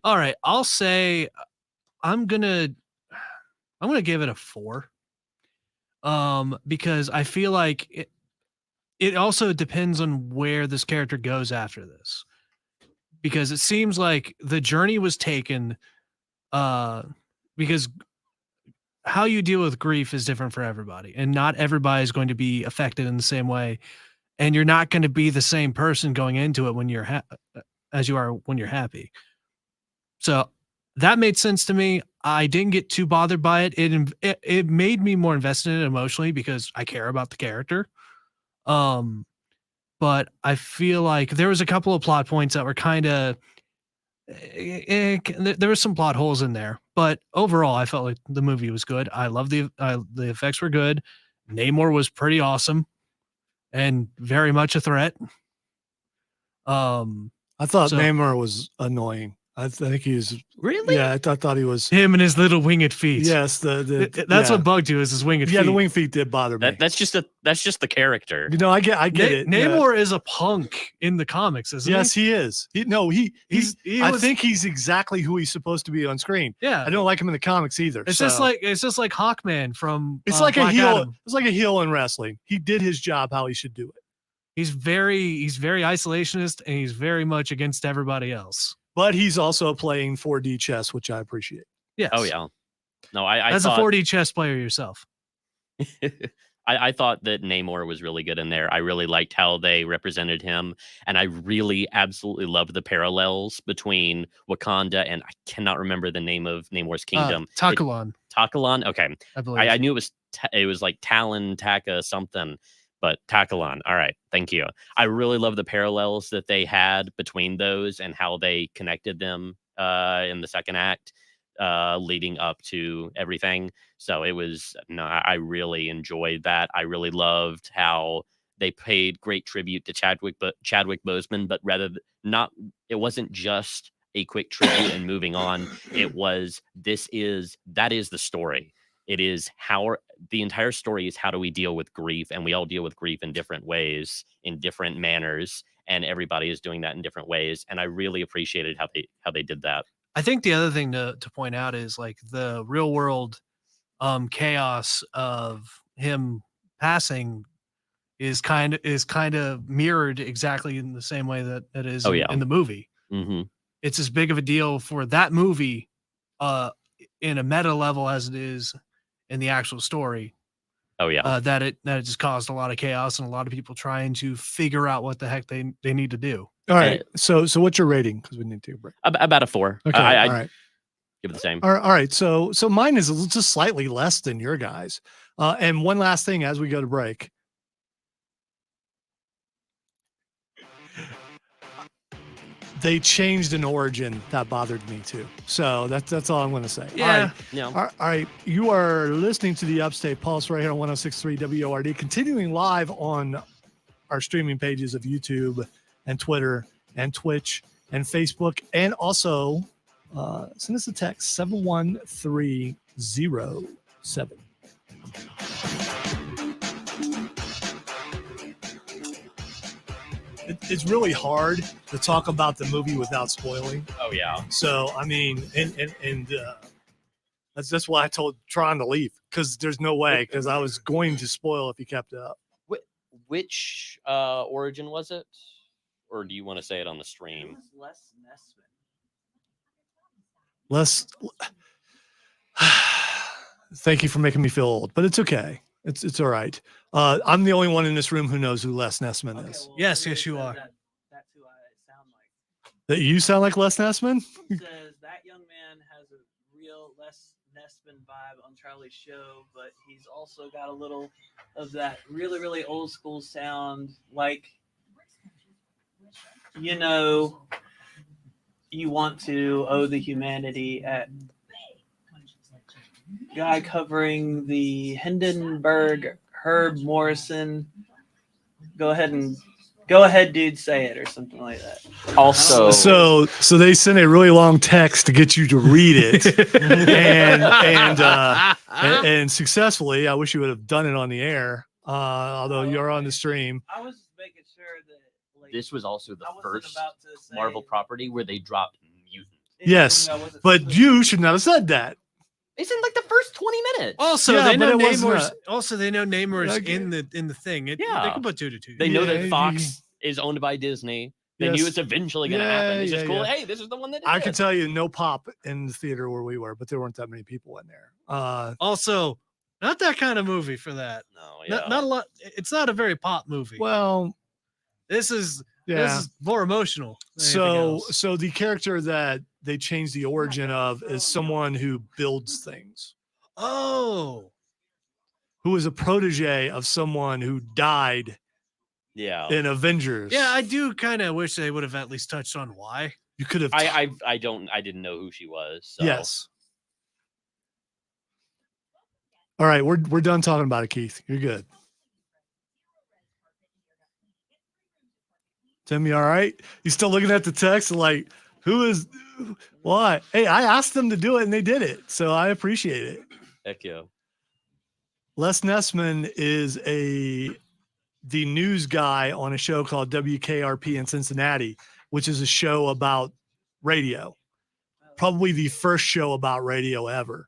All right, I'll say I'm gonna give it a 4. Because I feel like it also depends on where this character goes after this. Because it seems like the journey was taken because how you deal with grief is different for everybody, and not everybody is going to be affected in the same way. And you're not going to be the same person going into it when you're as you are when you're happy. So that made sense to me. I didn't get too bothered by it. It made me more invested in it emotionally because I care about the character. But I feel like there was a couple of plot points that were kind of there were some plot holes in there, but overall I felt like the movie was good. I love the effects were good. Namor was pretty awesome and very much a threat. I thought Namor was annoying. I think he's really. Yeah, I thought he was him and his little winged feet. Yes, that's what bugged you is his winged feet. Yeah, the winged feet did bother me. That's just the character. You know, I get it. Namor is a punk in the comics, isn't he? Yes, he is. I think he's exactly who he's supposed to be on screen. Yeah, I don't like him in the comics either. It's just like Hawkman from. It's like Black a heel. Adam. It's like a heel in wrestling. He did his job how he should do it. He's very isolationist, and he's very much against everybody else. But he's also playing 4D chess, which I appreciate. Yes. Oh yeah. No, I as a 4D chess player yourself. I thought that Namor was really good in there. I really liked how they represented him, and I really absolutely loved the parallels between Wakanda and I cannot remember the name of Namor's kingdom. Takalon. Takalon. Okay, I believe. I knew it was like Talon, Taka, something. But Takalon. All right. Thank you. I really love the parallels that they had between those and how they connected them in the second act leading up to everything. So I really enjoyed that. I really loved how they paid great tribute to Chadwick Boseman, but it wasn't just a quick tribute and moving on. It was, that is the story. It is the entire story is how do we deal with grief, and we all deal with grief in different ways, in different manners, and everybody is doing that in different ways. And I really appreciated how they did that. I think the other thing to point out is like the real world chaos of him passing is kind of mirrored exactly in the same way that it is in the movie. Mm-hmm. It's as big of a deal for that movie in a meta level as it is in the actual story. Oh yeah. That it just caused a lot of chaos and a lot of people trying to figure out what the heck they need to do. All right. So what's your rating? Because we need to take a break. About a 4. Okay. All right. Give it the same. All right. So mine is just slightly less than your guys. And one last thing as we go to break. They changed an origin that bothered me too. So that's all I'm going to say. Yeah. All right. You are listening to the Upstate Pulse right here on 106.3 WORD, continuing live on our streaming pages of YouTube and Twitter and Twitch and Facebook. And also send us a text 71307. It's really hard to talk about the movie without spoiling. Oh yeah. So I mean, and that's why I told Tron to leave, because there's no way, because I was going to spoil if he kept it up. Which origin was it, or do you want to say it on the stream? Les. Thank you for making me feel old, but it's okay. It's all right. I'm the only one in this room who knows who Les Nessman is. Well, Yes, you are. That's who I sound like. That you sound like Les Nessman? It says that young man has a real Les Nessman vibe on Charlie's show, but he's also got a little of that really, really old school sound, like, you know you want to owe the humanity at guy covering the Hindenburg, Herb Morrison. Go ahead, dude, say it or something like that. Also, So they sent a really long text to get you to read it, and successfully. I wish you would have done it on the air. Although you're on the stream. I was just making sure that like, this was also the I wasn't first about to say Marvel property where they dropped mutant. anything Yes, I wasn't but supposed to. you should not have said that. It's in like the first 20 minutes. Also, Yeah, they but know it wasn't Namor's. a- Also, they know Namor's Like, in the thing. They Yeah. can put two to two. They know Yeah, that Fox is owned by Disney. They knew Yes. it's eventually going to Yeah, happen. It's just yeah, cool. yeah. Hey, this is the one that I did can it. tell you no pop in the theater where we were, but there weren't that many people in there. Also, not that kind of movie for that. No, yeah. Not a lot. It's not a very pop movie. Well, This is yeah. more emotional. than anything else. So the character that they changed the origin of is someone who builds things, Oh, who is a protege of someone who died Yeah. in Avengers. yeah. I do kind of wish they would have at least touched on why. You could have. I didn't know who she was. So. Yes. All right, we're done talking about it, Keith. You're good. Tim, you all right? You still looking at the text like, who is why? Hey, I asked them to do it and they did it. So I appreciate it. Heck yeah. Les Nessman is the news guy on a show called WKRP in Cincinnati, which is a show about radio. Probably the first show about radio ever.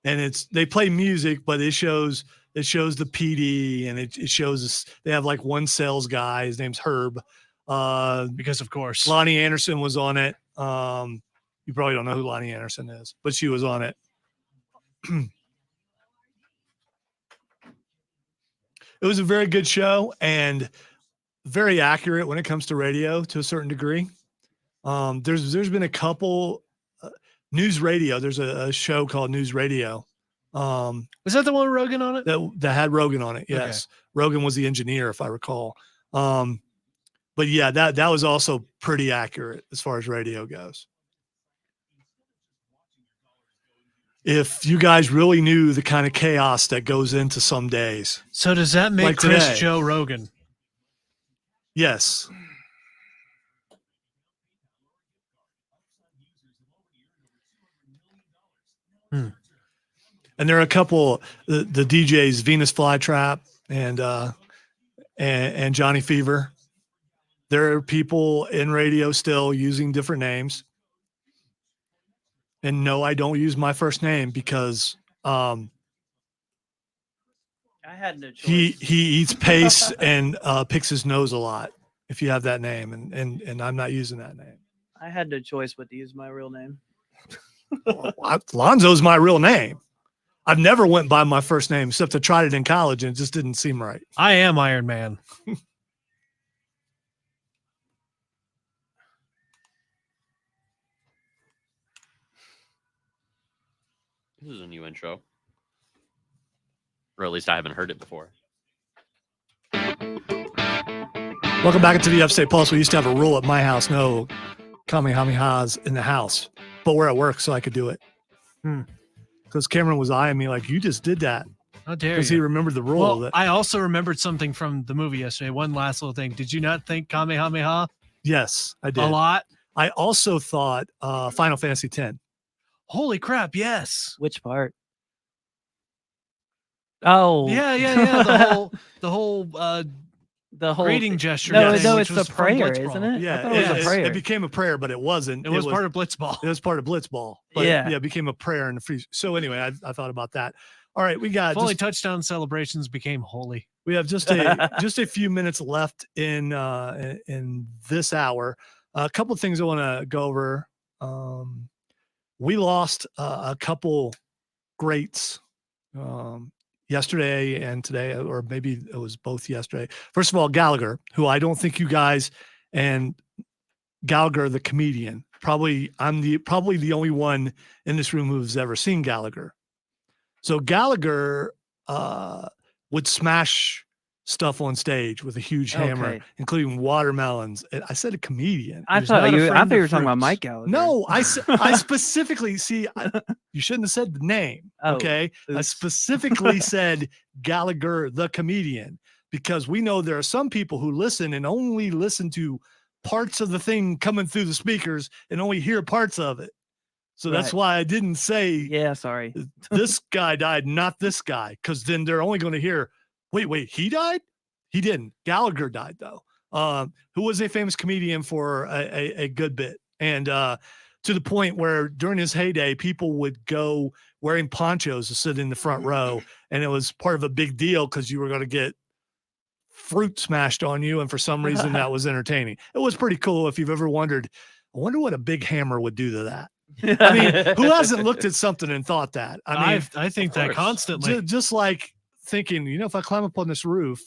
And they play music, but it shows the PD and it shows us. They have like one sales guy. His name's Herb. Because of course. Lonnie Anderson was on it. You probably don't know who Lonnie Anderson is, but she was on it. It was a very good show and very accurate when it comes to radio to a certain degree. There's been a couple news radio. There's a show called News Radio. Was that the one with Rogan on it? That had Rogan on it. Yes. Okay. Rogan was the engineer, if I recall. But yeah, that was also pretty accurate as far as radio goes. If you guys really knew the kind of chaos that goes into some days. So does that make Like Chris today. Joe Rogan? Yes. And there are a couple, the DJs, Venus Flytrap and Johnny Fever. There are people in radio still using different names. And no, I don't use my first name because I had no choice. he eats pace and picks his nose a lot if you have that name, and I'm not using that name. I had no choice but to use my real name. Lonzo's my real name. I've never went by my first name except I tried it in college and it just didn't seem right. I am Iron Man. This is a new intro. Or at least I haven't heard it before. Welcome back into the Upstate Pulse. We used to have a rule at my house, no Kamehamehas in the house, but we're at work, so I could do it. Because Cameron was eyeing me like, you just did that. How dare Because he you? remembered the rule. Well, that, I also remembered something from the movie yesterday. One last little thing. Did you not think Kamehameha yes, I did. a lot? I also thought Final Fantasy X. Holy crap! Yes. Which part? Oh, Yeah. The whole the whole greeting gesture. No, thing, no, which it's the was from prayer, Blitzball. isn't it? I Yeah, thought it was a prayer. it became a prayer, but it wasn't. It was part of Blitzball. It was part of Blitzball. But Yeah. it became a prayer in the free. So anyway, I thought about that. All right, we got If only touchdown celebrations became holy. we have just a few minutes left in this hour. A couple of things I want to go over. We lost a couple greats yesterday and today, or maybe it was both yesterday. First of all, Gallagher, who I don't think you guys, and Gallagher, the comedian, probably the only one in this room who's ever seen Gallagher. So Gallagher would smash stuff on stage with a huge hammer, Okay. including watermelons. And I said a comedian. I He's thought not you afraid were of talking about fruits. Mike Gallagher. No, I specifically you shouldn't have said the name. Oh, Okay. I oops. specifically said Gallagher, the comedian, because we know there are some people who listen and only listen to parts of the thing coming through the speakers and only hear parts of it. So that's Right. why I didn't say Yeah, sorry. this guy died, not this guy, because then they're only going to hear, wait, he died? He didn't. Gallagher died, though, who was a famous comedian for a good bit. And to the point where during his heyday, people would go wearing ponchos to sit in the front row. And it was part of a big deal because you were going to get fruit smashed on you. And for some reason, that was entertaining. It was pretty cool. If you've ever wondered, I wonder what a big hammer would do to that. I mean, who hasn't looked at something and thought that? I mean, I think that course. constantly. just like thinking, if I climb up on this roof,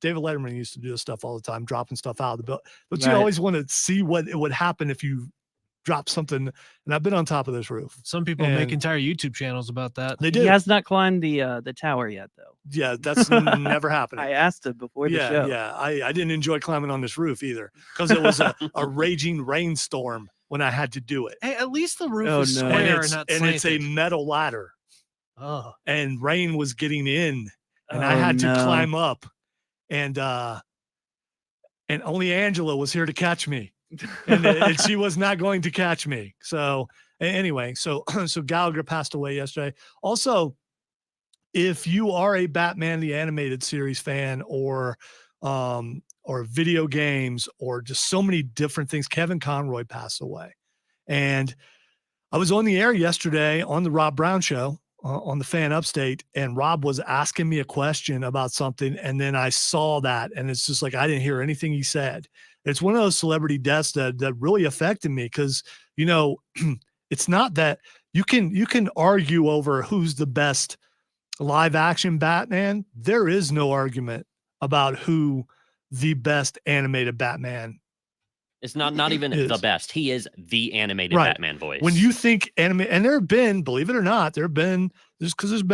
David Letterman used to do this stuff all the time, dropping stuff out of the building. But you Right. always want to see what it would happen if you drop something. And I've been on top of this roof. Some people make And- entire YouTube channels about that. They He do. has not climbed the tower yet, though. Yeah, that's never happening. I asked him before the show. Yeah. I didn't enjoy climbing on this roof either because it was a raging rainstorm when I had to do it. Hey, at least the roof Oh, is no. And square it's, and not and it's a slanted. metal ladder. Oh, And rain was getting in and I Oh, had to no. climb up and only Angela was here to catch me and she was not going to catch me. So anyway, so Gallagher passed away yesterday. Also, if you are a Batman the Animated Series fan or video games or just so many different things, Kevin Conroy passed away. And I was on the air yesterday on the Rob Brown show on the Fan Upstate, and Rob was asking me a question about something. And then I saw that, and it's just like, I didn't hear anything he said. It's one of those celebrity deaths that really affected me. Cause it's not that you can argue over who's the best live action Batman. There is no argument about who the best animated Batman. It's not even Is. the best. He is the animated Right. Batman voice. When you think anime, and there have been, believe it or not, there's been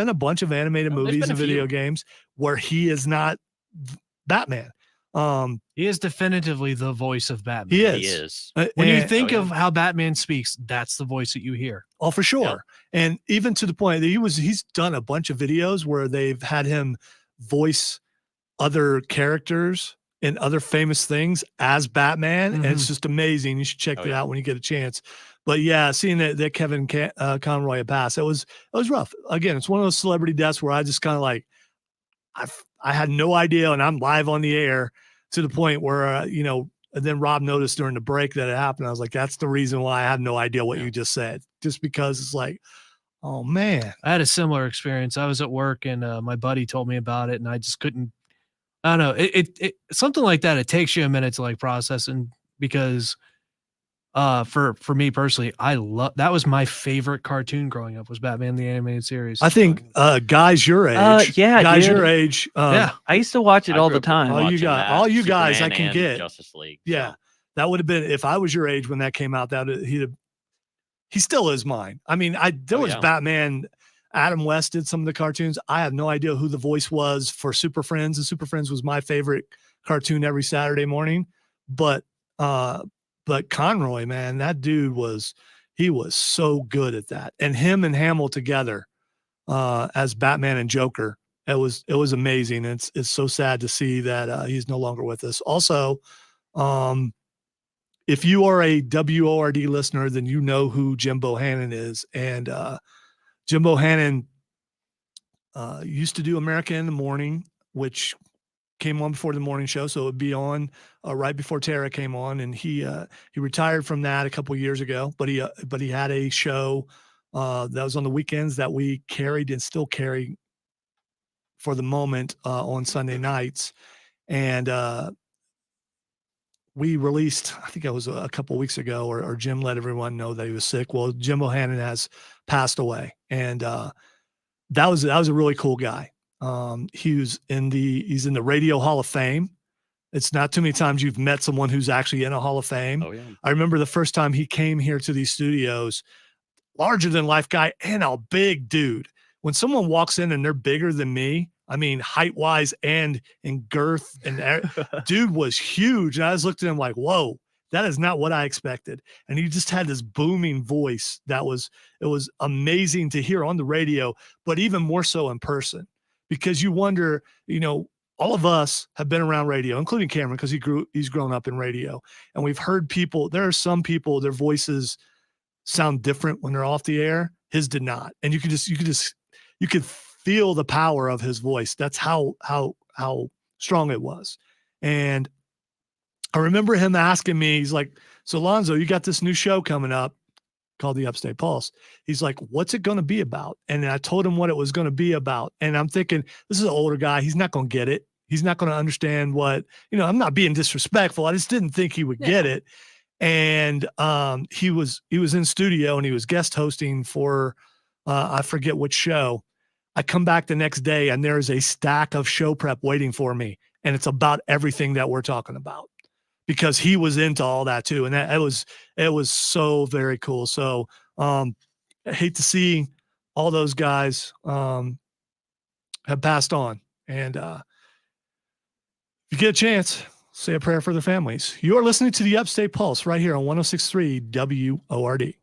a bunch of animated There's movies been a and video few. games where he is not Batman. he is definitively the voice of Batman. He is. he is. When you And- think yeah. of how Batman speaks, that's the voice that you hear. Oh, for sure. And even to the point that he's done a bunch of videos where they've had him voice other characters and other famous things as Batman. And it's just amazing. You should check Oh, it yeah. out when you get a chance. But yeah, seeing that Kevin Conroy had passed, it was rough. Again, it's one of those celebrity deaths where I just kind of like, I had no idea, and I'm live on the air to the point where, and then Rob noticed during the break that it happened. I was like, that's the reason why I have no idea what you just said, just because it's like, oh man. I had a similar experience. I was at work and my buddy told me about it, and I just couldn't. I don't know. It something like that. It takes you a minute to like process, and because for me personally, that was my favorite cartoon growing up was Batman the Animated Series. I think guys your age, yeah, guys dude. your age, yeah, I used to watch it I all grew the up time. Oh, you watching got- that, all you guys I Superman can and get. Justice League. yeah, So. that would have been if I was your age when that came out. He still is mine. I mean, there Oh, was yeah. Batman. Adam West did some of the cartoons. I have no idea who the voice was for Super Friends. And Super Friends was my favorite cartoon every Saturday morning. But Conroy, man, that dude was so good at that. And him and Hamill together as Batman and Joker, it was amazing. It's so sad to see that he's no longer with us. Also, if you are a WORD listener, then you know who Jim Bohannon is. And Jim Bohannon used to do America in the Morning, which came on before the morning show. So it would be on right before Tara came on. And he retired from that a couple of years ago, but he had a show that was on the weekends that we carried and still carry for the moment on Sunday nights. And we released, I think it was a couple of weeks ago, or Jim let everyone know that he was sick. Well, Jim Bohannon has passed away. And that was a really cool guy. He's in the Radio Hall of Fame. It's not too many times you've met someone who's actually in a Hall of Fame. Oh yeah. I remember the first time he came here to these studios, larger than life guy and a big dude. When someone walks in and they're bigger than me, I mean, height wise and in girth, and dude was huge. And I was looking at him like, whoa, that is not what I expected. And he just had this booming voice it was amazing to hear on the radio, but even more so in person, because you wonder, all of us have been around radio, including Cameron, because he's grown up in radio. And we've heard there are some people, their voices sound different when they're off the air. His did not. And you could feel the power of his voice. That's how strong it was. And I remember him asking me, he's like, so Lonzo, you got this new show coming up called the Upstate Pulse. He's like, what's it going to be about? And I told him what it was going to be about. And I'm thinking, this is an older guy. He's not going to get it. He's not going to understand what, I'm not being disrespectful. I just didn't think he would get it. And he was in studio and he was guest hosting for, I forget which show. I come back the next day and there's a stack of show prep waiting for me. And it's about everything that we're talking about, because he was into all that too. And it was so very cool. So I hate to see all those guys have passed on. And if you get a chance, say a prayer for their families. You're listening to the Upstate Pulse right here on 106.3 WORD.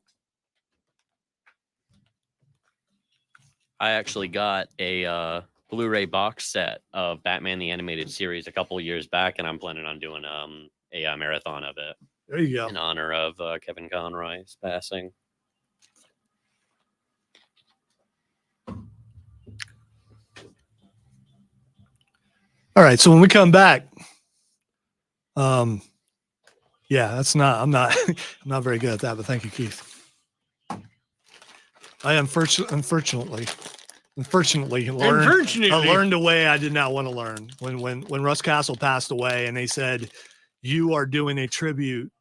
I actually got a Blu-ray box set of Batman the Animated Series a couple of years back, and I'm planning on doing a marathon of it. There you go. In honor of Kevin Conroy's passing. All right. So when we come back, I'm not very good at that, but thank you, Keith. I unfortunately learned a way I did not want to learn when Russ Castle passed away, and they said, you are doing a tribute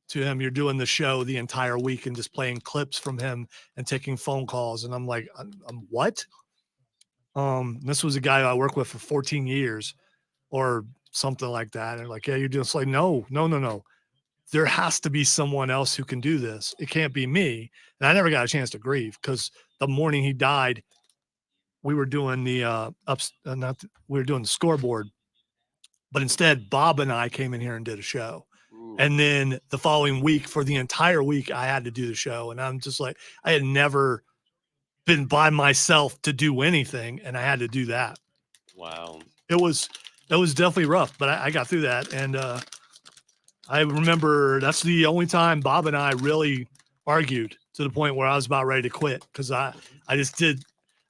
to him. You're doing the show the entire week and just playing clips from him and taking phone calls. And I'm like, I'm what? This was a guy I worked with for 14 years or something like that. And like, yeah, you're just like, no. There has to be someone else who can do this. It can't be me. And I never got a chance to grieve, because the morning he died, we were doing the the scoreboard, but instead Bob and I came in here and did a show. Ooh. And then the following week, for the entire week, I had to do the show. And I'm just like, I had never been by myself to do anything, and I had to do that. Wow. It was definitely rough, but I got through that. And I remember that's the only time Bob and I really argued, to the point where I was about ready to quit, because I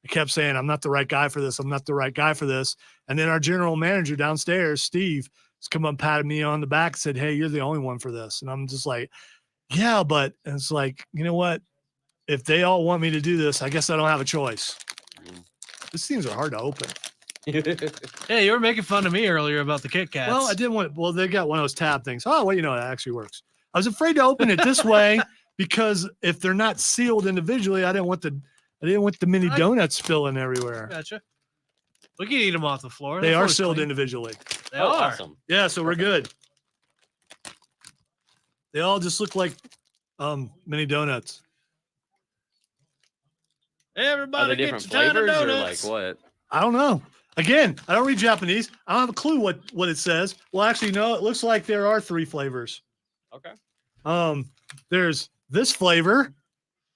kept saying, I'm not the right guy for this. I'm not the right guy for this. And then our general manager downstairs, Steve, has come up and patted me on the back and said, hey, you're the only one for this. And I'm just like, yeah, but it's like, you know what? If they all want me to do this, I guess I don't have a choice. These things are hard to open. Hey, you were making fun of me earlier about the Kit Kats. Well, they got one of those tab things. Oh, well, that actually works. I was afraid to open it this way because if they're not sealed individually, I didn't want the mini donuts spilling everywhere. Gotcha. We can eat them off the floor. They are sealed individually. They are. Awesome. Yeah, so we're good. They all just look like mini donuts. Hey, everybody, are they different flavors or like what? I don't know. Again, I don't read Japanese. I don't have a clue what it says. Well, actually, no, it looks like there are 3 flavors. Okay. There's this flavor,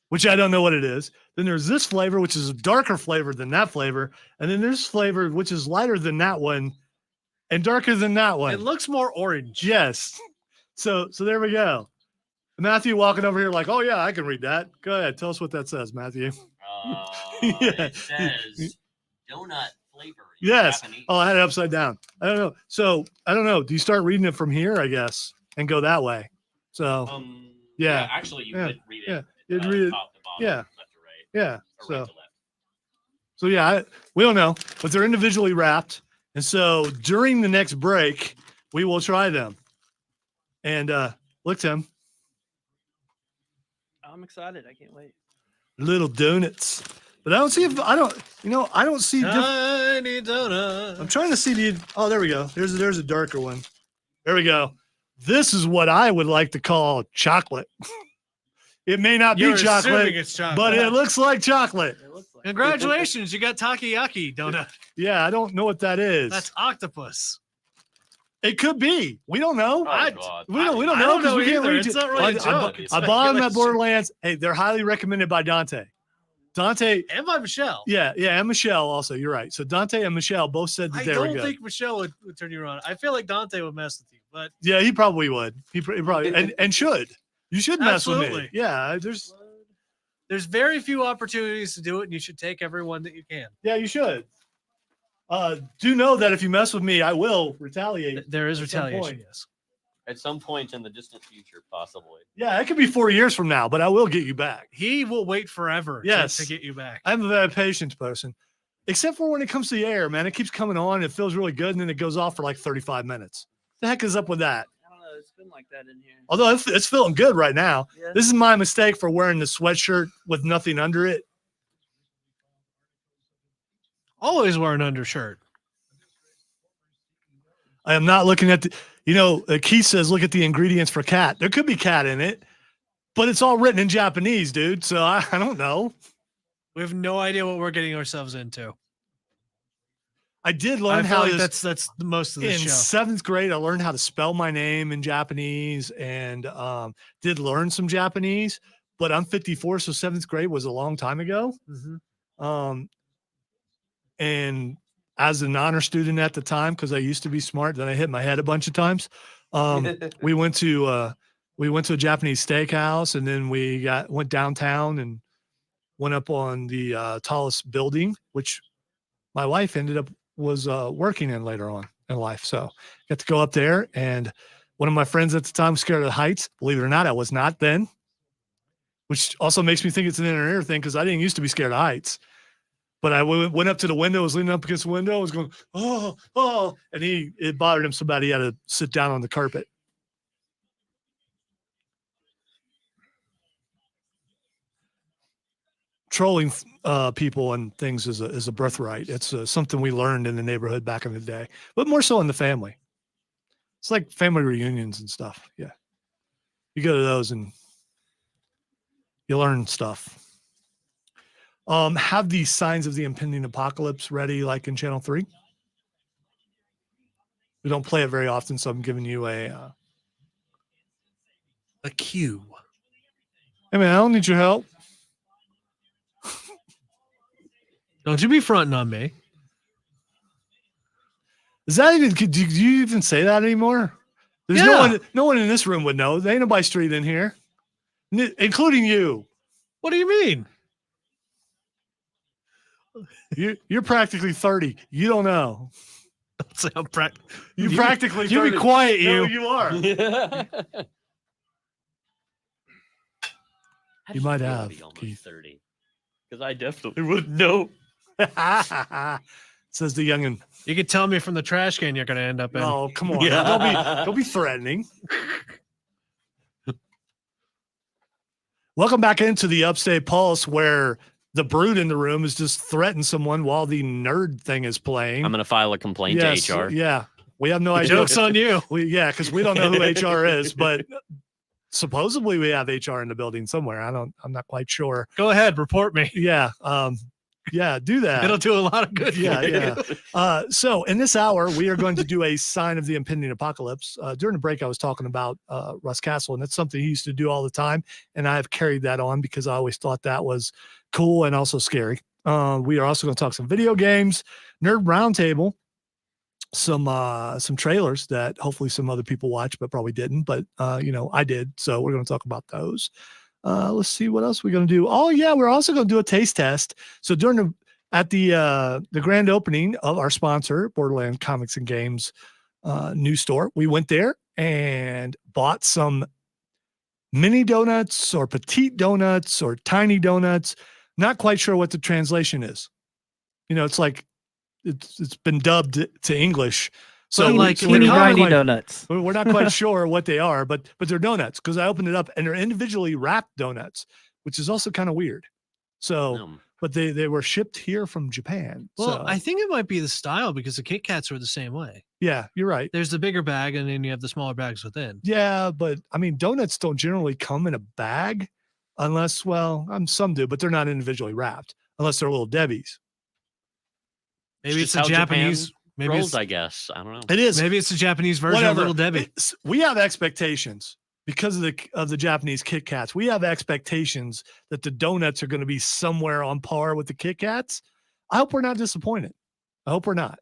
which I don't know what it is. Then there's this flavor, which is a darker flavor than that flavor. And then there's flavor, which is lighter than that one and darker than that one. It looks more orange. Yes. So there we go. Matthew walking over here like, oh, yeah, I can read that. Go ahead. Tell us what that says, Matthew. It says donut flavor. Yes. Japanese. Oh, I had it upside down. I don't know. So I don't know. Do you start reading it from here, I guess, and go that way? So yeah. Actually, you could read it. Yeah. You'd read it. Top to bottom, Yeah. left to right. Yeah. Or right to left. So yeah, we don't know, but they're individually wrapped. And so during the next break, we will try them. And look, Tim. I'm excited. I can't wait. Little donuts. But I don't see I don't see Tiny donut. I'm trying to see there we go. There's a darker one. There we go. This is what I would like to call chocolate. It may not You're be assuming chocolate, it's chocolate. but it looks like chocolate. It looks like Congratulations, you got takoyaki donut. Yeah, I don't know what that is. That's octopus. It could be. We don't know. Oh, God. We don't I know don't because know we can't either. read It's it. not really a joke. It's I bought them at speculation. Borderlands. Hey, they're highly recommended by Dante. Dante, And by Michelle. yeah, and Michelle also. You're right. So Dante and Michelle both said that I they were don't good. think Michelle would turn you around. I feel like Dante would mess with you, but Yeah, he probably would. He probably and should. You should mess with me. Absolutely. Yeah, there's very few opportunities to do it, and you should take every one that you can. you should. Do know that if you mess with me, I will retaliate. There is At some retaliation, point. yes. At some point in the distant future, possibly. Yeah, it could be 4 years from now, but I will get you back. He will wait forever Yes. to get you back. I'm a very patient person, except for when it comes to the air, man. It keeps coming on. It feels really good, and then it goes off for like 35 minutes. The heck is up with that? I don't know. It's been like that in here. Although it's feeling good right now. Yeah. This is my mistake for wearing the sweatshirt with nothing under it. Always wear an undershirt. I am not looking at the, Keith says, look at the ingredients for cat. There could be cat in it, but it's all written in Japanese, dude. So I don't know. We have no idea what we're getting ourselves into. I did I learn feel how like to, that's the most of the in show. 7th grade, I learned how to spell my name in Japanese and did learn some Japanese, but I'm 54. So 7th grade was a long time ago. Mhm. And as an honor student at the time, because I used to be smart, then I hit my head a bunch of times. We went to a Japanese steakhouse, and then we went downtown and went up on the tallest building, which my wife was working in later on in life. So got to go up there, and one of my friends at the time was scared of the heights. Believe it or not, I was not then, which also makes me think it's an inner ear thing because I didn't used to be scared of heights. But I went up to the window, was leaning up against the window, was going, oh, and it bothered him so bad he had to sit down on the carpet. Trolling people and things is a birthright. It's something we learned in the neighborhood back in the day, but more so in the family. It's like family reunions and stuff. Yeah, you go to those and you learn stuff. Have the signs of the impending apocalypse ready, like in Channel 3. We don't play it very often, so I'm giving you a cue. Hey man, I don't need your help. Don't you be fronting on me. Is that even? Do you even say that anymore? There's no one in this room would know. There ain't nobody street in here, including you. What do you mean? You're practically 30. You don't know. I'm You practically. You 30. be quiet, No, you. you are. You might have, almost Keith. 30. Because I definitely wouldn't know. Says the youngin. You could tell me from the trash can you're going to end up in. Oh, come on. Yeah. Don't be threatening. Welcome back into the Upstate Pulse, where the brood in the room is just threatening someone while the nerd thing is playing. I'm going to file a complaint to HR. Yeah. We have no The idea. joke's on you. Because we don't know who HR is, but supposedly we have HR in the building somewhere. I'm not quite sure. Go ahead, report me. Yeah. Do that. It'll do a lot of good. Yeah, for you. yeah. So in this hour, we are going to do a sign of the impending apocalypse. During the break, I was talking about Russ Castle, and that's something he used to do all the time. And I have carried that on because I always thought that was cool and also scary. We are also going to talk some video games, nerd roundtable, some trailers that hopefully some other people watch, but probably didn't. But I did. So we're going to talk about those. Let's see what else we're going to do. Oh yeah, we're also going to do a taste test. So at the grand opening of our sponsor, Borderland Comics and Games news store, we went there and bought some mini donuts or petite donuts or tiny donuts. Not quite sure what the translation is. It's like it's been dubbed to English. So like teeny tiny donuts. we're not quite sure what they are, but they're donuts because I opened it up and they're individually wrapped donuts, which is also kind of weird. So, but they were shipped here from Japan. Well, so, I think it might be the style because the Kit Kats were the same way. yeah, you're right. There's the bigger bag and then you have the smaller bags within. Yeah, but I mean, donuts don't generally come in a bag. unless, well, some do, but they're not individually wrapped unless they're little Debbie's. Maybe it's just a how Japan Japanese. Maybe rolls, it's, I guess. I don't know. It is. maybe it's a Japanese version Whatever. of Little Debbie. We have expectations because of the Japanese Kit Kats. We have expectations that the donuts are going to be somewhere on par with the Kit Kats. I hope we're not disappointed. I hope we're not.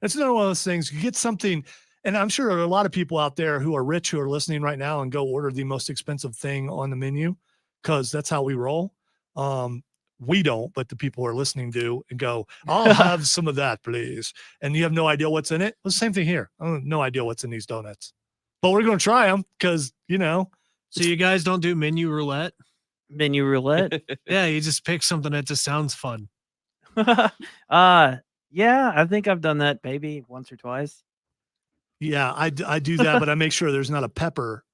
It's another one of those things. You get something, and I'm sure there are a lot of people out there who are rich who are listening right now and go order the most expensive thing on the menu because that's how we roll. We don't, but the people who are listening do and go, I'll have some of that, please. And you have no idea what's in it. Well, the same thing here. I have no idea what's in these donuts, but we're going to try them because, So you guys don't do menu roulette? Menu roulette. Yeah, you just pick something that just sounds fun. Yeah, I think I've done that maybe once or twice. yeah, I do that, but I make sure there's not a pepper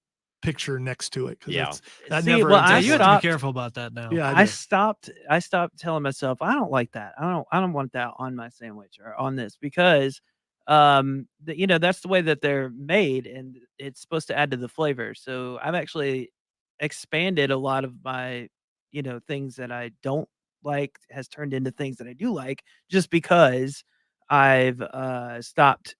picture next to it. Yeah. That See, never well, Yeah, I exists. you have to stopped- be careful about that now. Yeah, I do. stopped telling myself I don't like that. I don't want that on my sandwich or on this because that's the way that they're made and it's supposed to add to the flavor. So I've actually expanded a lot of my things that I don't like has turned into things that I do like just because I've stopped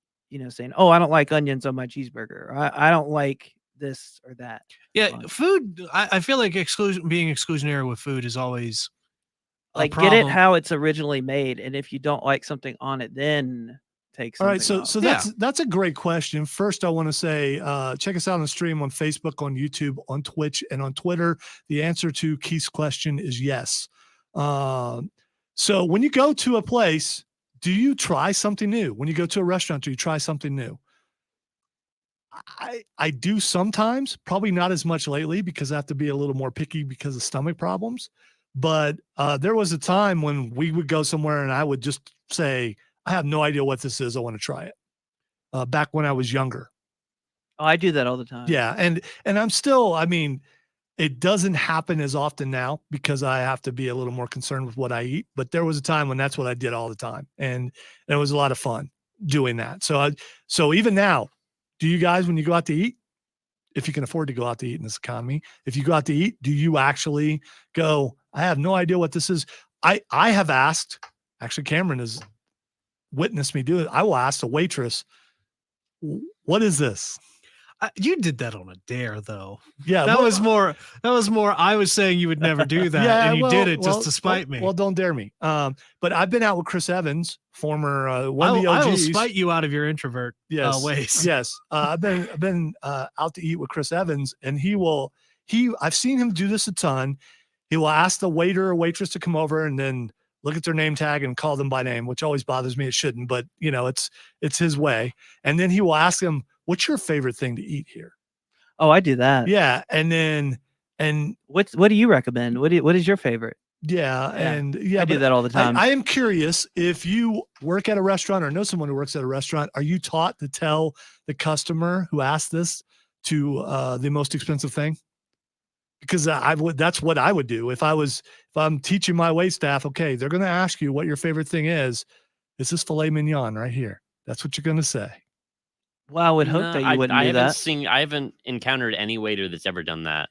saying, oh, I don't like onions on my cheeseburger, or I don't like this or that. Yeah, Fun. food. I feel like being exclusionary with food is always a Like get it problem. how it's originally made, and if you don't like something on it, then take All something right, so off. so that's a great question. First, I want to say check us out on the stream on Facebook, on YouTube, on Twitch, and on Twitter. The answer to Keith's question is yes. So when you go to a place, do you try something new? When you go to a restaurant, do you try something new? I do sometimes, probably not as much lately because I have to be a little more picky because of stomach problems. But there was a time when we would go somewhere and I would just say, I have no idea what this is. I want to try it. Back when I was younger. Oh, I do that all the time. Yeah. And I'm still, it doesn't happen as often now because I have to be a little more concerned with what I eat. But there was a time when that's what I did all the time. And it was a lot of fun doing that. So even now, do you guys, when you go out to eat, if you can afford to go out to eat in this economy, if you go out to eat, do you actually go, I have no idea what this is? I have asked, actually Cameron has witnessed me do it. I will ask the waitress, what is this? You did that on a dare, though. Yeah. That was more. I was saying you would never do that, and you did it just to spite me. Well, don't dare me. But I've been out with Chris Evans, former one of the I will OGs. spite you out of your introvert ways. Yes. I've been out to eat with Chris Evans, and I've seen him do this a ton. He will ask the waiter or waitress to come over and then look at their name tag and call them by name, which always bothers me. It shouldn't, but it's his way. And then he will ask them, what's your favorite thing to eat here? Oh, I do that. Yeah. What do you recommend? What is your favorite? Yeah. I do that all the time. I am curious if you work at a restaurant or know someone who works at a restaurant, are you taught to tell the customer who asked this to the most expensive thing? Because that's what I would do if I'm teaching my wait staff. Okay, they're going to ask you what your favorite thing is. This is filet mignon right here. That's what you're going to say. Well, I would hope that you wouldn't do that. I haven't encountered any waiter that's ever done that.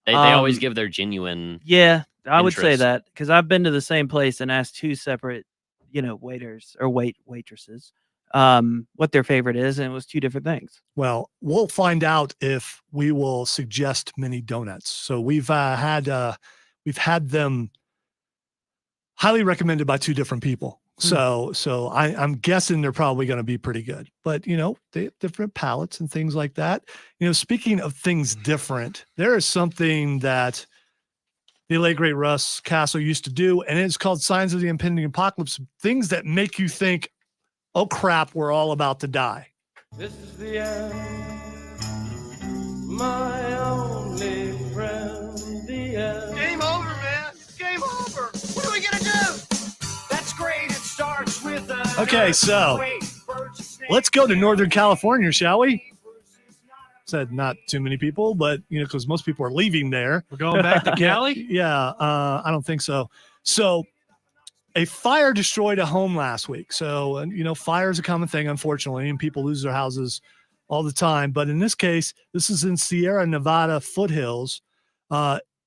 They always give their genuine. Yeah, I would say interest. that because I've been to the same place and asked two separate, waiters or waitresses, what their favorite is, and it was two different things. Well, we'll find out if we will suggest mini donuts. So we've had them highly recommended by two different people. So I'm guessing they're probably going to be pretty good, but they have different palates and things like that. Speaking of things different, there is something that the late great Russ Castle used to do, and it's called Signs of the Impending Apocalypse. Things that make you think, oh crap, we're all about to die. This is the end, my only friend, the end. Game over, man. Game over. What are we gonna do? That's great. It starts with a. Okay, so let's go to Northern California, shall we? Said not too many people, but because most people are leaving there. We're going back to Cali? Yeah, I don't think so. So a fire destroyed a home last week. So, fire is a common thing, unfortunately, and people lose their houses all the time. But in this case, this is in Sierra Nevada foothills.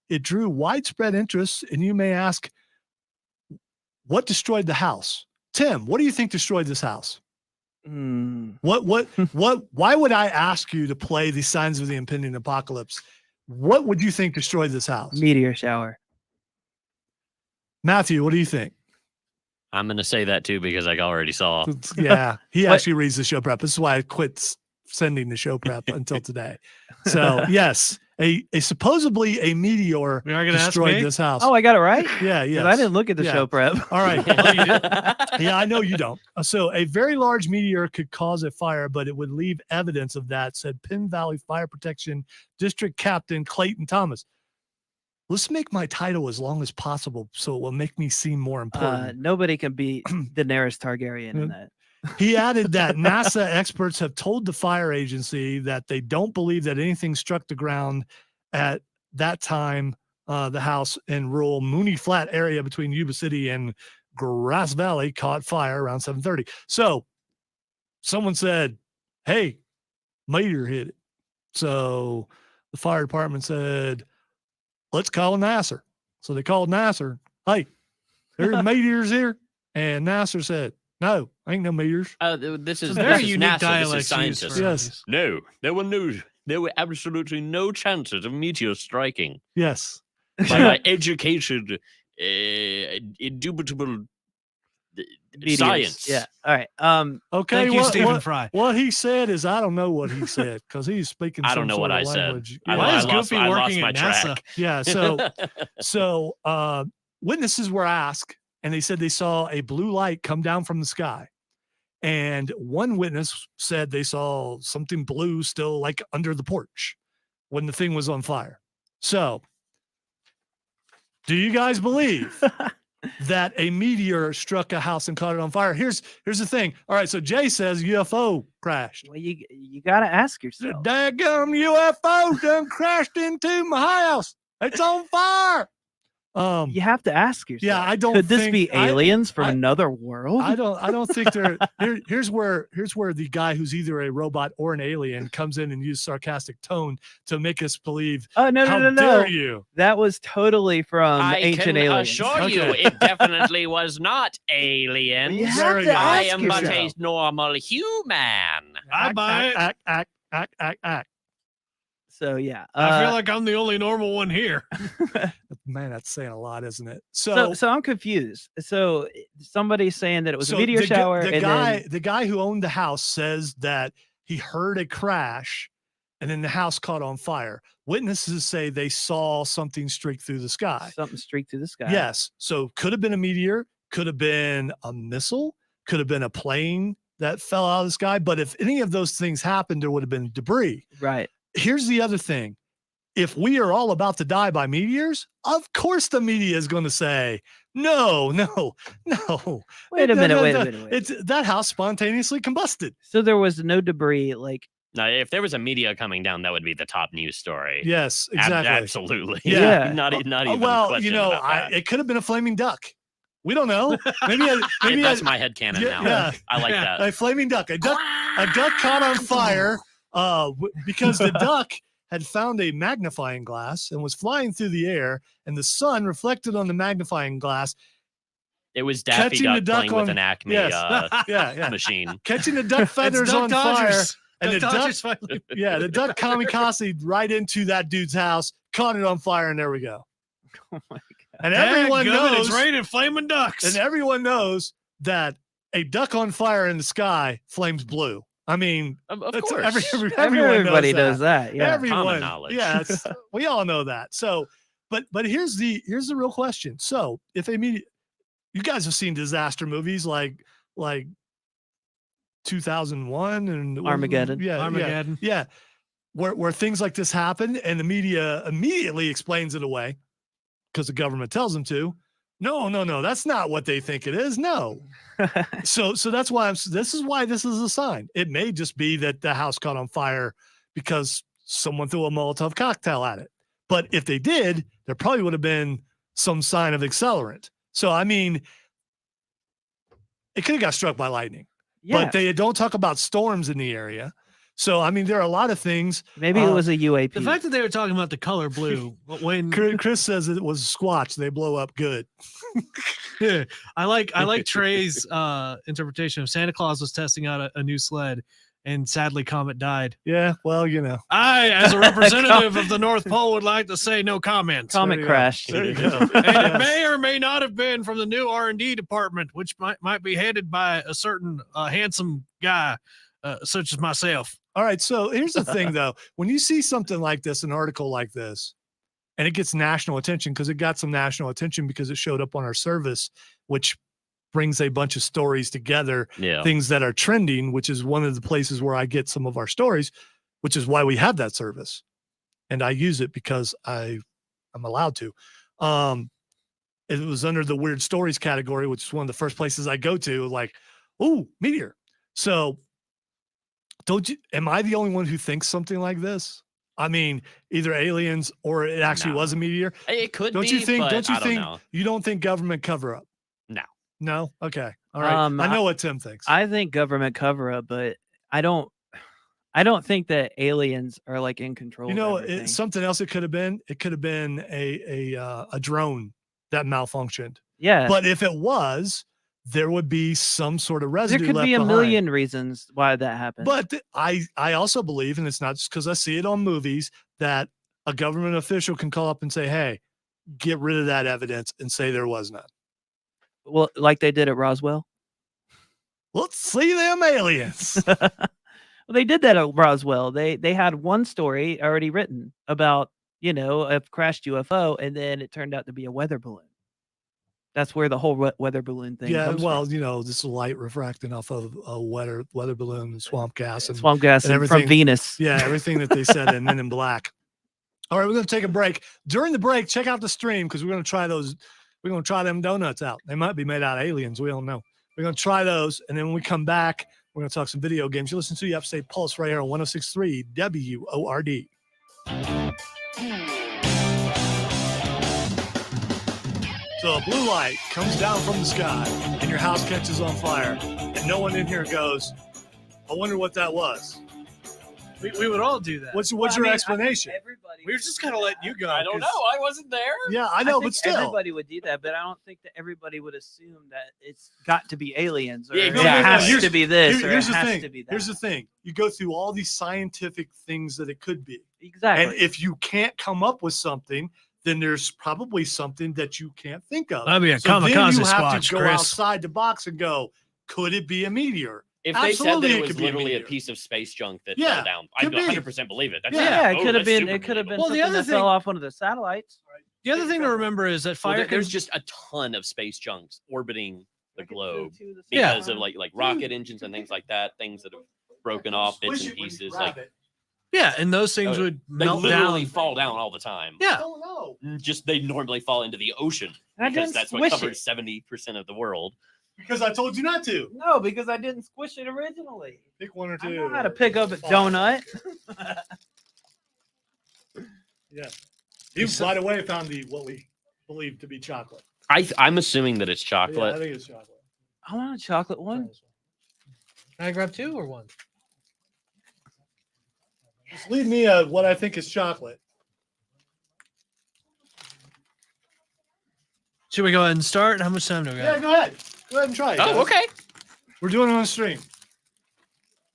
it drew widespread interest, and you may ask, what destroyed the house? Tim, what do you think destroyed this house? Why would I ask you to play the signs of the impending apocalypse? What would you think destroyed this house? Meteor shower. Matthew, what do you think? I'm going to say that too because I already saw. Yeah, he What? actually reads the show prep. This is why I quit sending the show prep until today. So yes, a supposedly a meteor We are gonna ask destroyed me? this house. Oh, I got it right? yeah, 'Cause yes. I didn't look at the Yeah. show prep. All right. Yeah, I know you don't. So a very large meteor could cause a fire, but it would leave evidence of that, said Penn Valley Fire Protection District Captain Clayton Thomas. Let's make my title as long as possible so it will make me seem more important. Nobody can beat Daenerys Targaryen in that. He added that NASA experts have told the fire agency that they don't believe that anything struck the ground at that time. The house in rural Mooney Flat area between Yuba City and Grass Valley caught fire around 7:30. So someone said, hey, meteor hit it. So the fire department said, let's call NASA. So they called NASA. Hey, there's meteors here. And NASA said, no, ain't no meteors. This is Very this is unique NASA. This dialects is used scientists. for Yes. these. No, there were absolutely no chances of meteors striking. Yes. By my educated, indubitable Meteors. science. Yeah. All right. Okay. Thank you, Stephen Fry. What he said is, I don't know what he said because he's speaking. I don't some know what sort I of said. language. I- Why Yeah. is lost- Goofy I lost working my at NASA? track. Yeah. So witnesses were asked, and they said they saw a blue light come down from the sky. And one witness said they saw something blue still like under the porch when the thing was on fire. So, do you guys believe that a meteor struck a house and caught it on fire? Here's the thing. All right, so Jay says UFO crashed. well, you got to ask The yourself. daggum UFO done crashed into my house. It's on fire. You have to ask yourself. Yeah, I don't Could this think- be aliens from I- another world? I don't think they're here's where the guy who's either a robot or an alien comes in and use sarcastic tone to make us believe. Oh no How no no dare no! you? That was totally from I Ancient can Aliens. assure you, Okay. it definitely was not aliens. You have Very to good. I ask am but yourself. a normal human. I buy it. Act. So yeah, I feel like I'm the only normal one here. Man, that's saying a lot, isn't it? so I'm confused. So somebody's saying that it was a meteor the, gu- shower, The and guy, then the guy who owned the house says that he heard a crash, and then the house caught on fire. Witnesses say they saw something streak through the sky. something streaked through the sky. Yes, so could have been a meteor, could have been a missile, could have been a plane that fell out of the sky. But if any of those things happened, there would have been debris. Right. Here's the other thing. If we are all about to die by meteors, of course the media is going to say, no. Wait a minute. It's that house spontaneously combusted. So there was no debris. Like Now, if there was a meteor coming down, that would be the top news story. Yes, Ab- exactly. absolutely. Yeah. not even Well, question you know, about that. it could have been a flaming duck. We don't know. Maybe That's my headcanon yeah, now. yeah. I like that. a flaming duck. A duck caught on fire because the duck had found a magnifying glass and was flying through the air, and the sun reflected on the magnifying glass. It was Daffy catching the Duck duck playing with on- an Acme yes. Yeah. machine. Catching the duck feathers It's Duck on fire. Dodgers. And the Duck duck, Dodgers finally- yeah, the duck kamikaze right into that dude's house, caught it on fire, and there we go. oh my And everyone Dadgummit, knows, it's raining flaming ducks. and everyone knows that a duck on fire in the sky flames blue. I mean, Of it's- course. everyone Everybody knows does that. Yeah. Everyone, knowledge. yeah, we all know that. So, but here's the real question. So, if you guys have seen disaster movies like 2001 and Armageddon. Armageddon. yeah, where things like this happen, and the media immediately explains it away because the government tells them to. No, that's not what they think it is. No. So that's why this is a sign. It may just be that the house caught on fire because someone threw a Molotov cocktail at it. But if they did, there probably would have been some sign of accelerant. So, I mean, it could have got struck by lightning, Yeah. but they don't talk about storms in the area. So, I mean, there are a lot of things. Maybe it was a UAP. The fact that they were talking about the color blue when Chris says it was Squatch. They blow up good. yeah, I like Trey's interpretation of Santa Claus was testing out a new sled, and sadly Comet died. Yeah, well, you know. I, as a representative of the North Pole, would like to say no comment. Comet crashed. There you go. And it may or may not have been from the new R&D department, which might be headed by a certain handsome guy, such as myself. All right. So here's the thing, though. When you see something like this, an article like this, and it gets national attention, because it got some national attention because it showed up on our service, which brings a bunch of stories together, Yeah. things that are trending, which is one of the places where I get some of our stories, which is why we have that service. And I use it because I'm allowed to. It was under the weird stories category, which is one of the first places I go to, like, ooh, meteor. So am I the only one who thinks something like this? I mean, either aliens or it actually was a meteor. It could Don't be. you think? But Don't you I think? know. You don't think government cover up? No. No. Okay. All right. Um, I know what Tim thinks. I think government cover up, but I don't think that aliens are like in control. You know, of everything. it's something else. It could have been. It could have been a drone that malfunctioned. Yeah, But if it was, there would be some sort of there residue could left be a behind. million reasons why that happened. But I also believe, and it's not just because I see it on movies, that a government official can call up and say, "Hey, get rid of that evidence," and say there was none. well, like they did at Roswell. Let's see them aliens. Well, they did that at Roswell. They had one story already written about, you know, a crashed UFO, and then it turned out to be a weather balloon. That's where the whole weather balloon thing Yeah, comes well, from. you know, this light refracting off of a weather balloon and swamp gas and Swamp gas and and from everything. Venus. yeah, everything that they said in Men in Black. All right, we're going to take a break. During the break, check out the stream because we're going to try those. We're going to try them donuts out. They might be made out of aliens. We don't know. We're going to try those, and then when we come back, we're going to talk some video games. You listen to the Upstate Pulse right here on 106.3 WORD. So a blue light comes down from the sky, and your house catches on fire, and no one in here goes, "I wonder what that was." We would all do that. What's your explanation? Everybody. We were just kind of letting you go. I don't know. 'cause I wasn't there. Yeah, I know, but think still. everybody would do that, but I don't think that everybody would assume that it's got to be aliens or Yeah, it exactly. has Here's- to be this or it Here's the has thing. to be that. Here's the thing. You go through all these scientific things that it could be. Exactly. And if you can't come up with something, then there's probably something that you can't think of. That'd be a So then kamikaze you have squatch, to go Chris. outside the box and go, could it be a meteor? If they said that Absolutely, it it was could be a literally a meteor. piece of space junk that Yeah, fell down, I'd could be. 100% believe it. That's yeah, oh, it could have that's been. super It could have been believable. Well, the something other that fell thing- off one of the satellites. The other thing to remember is that Well, fire there's can just a ton of space junks orbiting the Like it flew globe to the Yeah. because of like rocket engines and things like that, things that have broken off bits and pieces. Like yeah, and those things Oh, would they melt literally down. fall down all the time. Yeah, don't know. Just they normally fall into the ocean And I because didn't that's what squish covers it. 70% of the world. Because I told you not to. No, because I didn't squish it originally. Pick one or I two. know how to pick up a donut. Yeah. You right away found what we believe to be chocolate. I'm assuming that it's Yeah, I chocolate. think it's chocolate. I want a chocolate one. can I grab two or one? Just leave me what I think is chocolate. Should we go ahead and start? How much time do we Yeah, got? go ahead. Go ahead and try it. Oh, guys. okay. We're doing it on stream.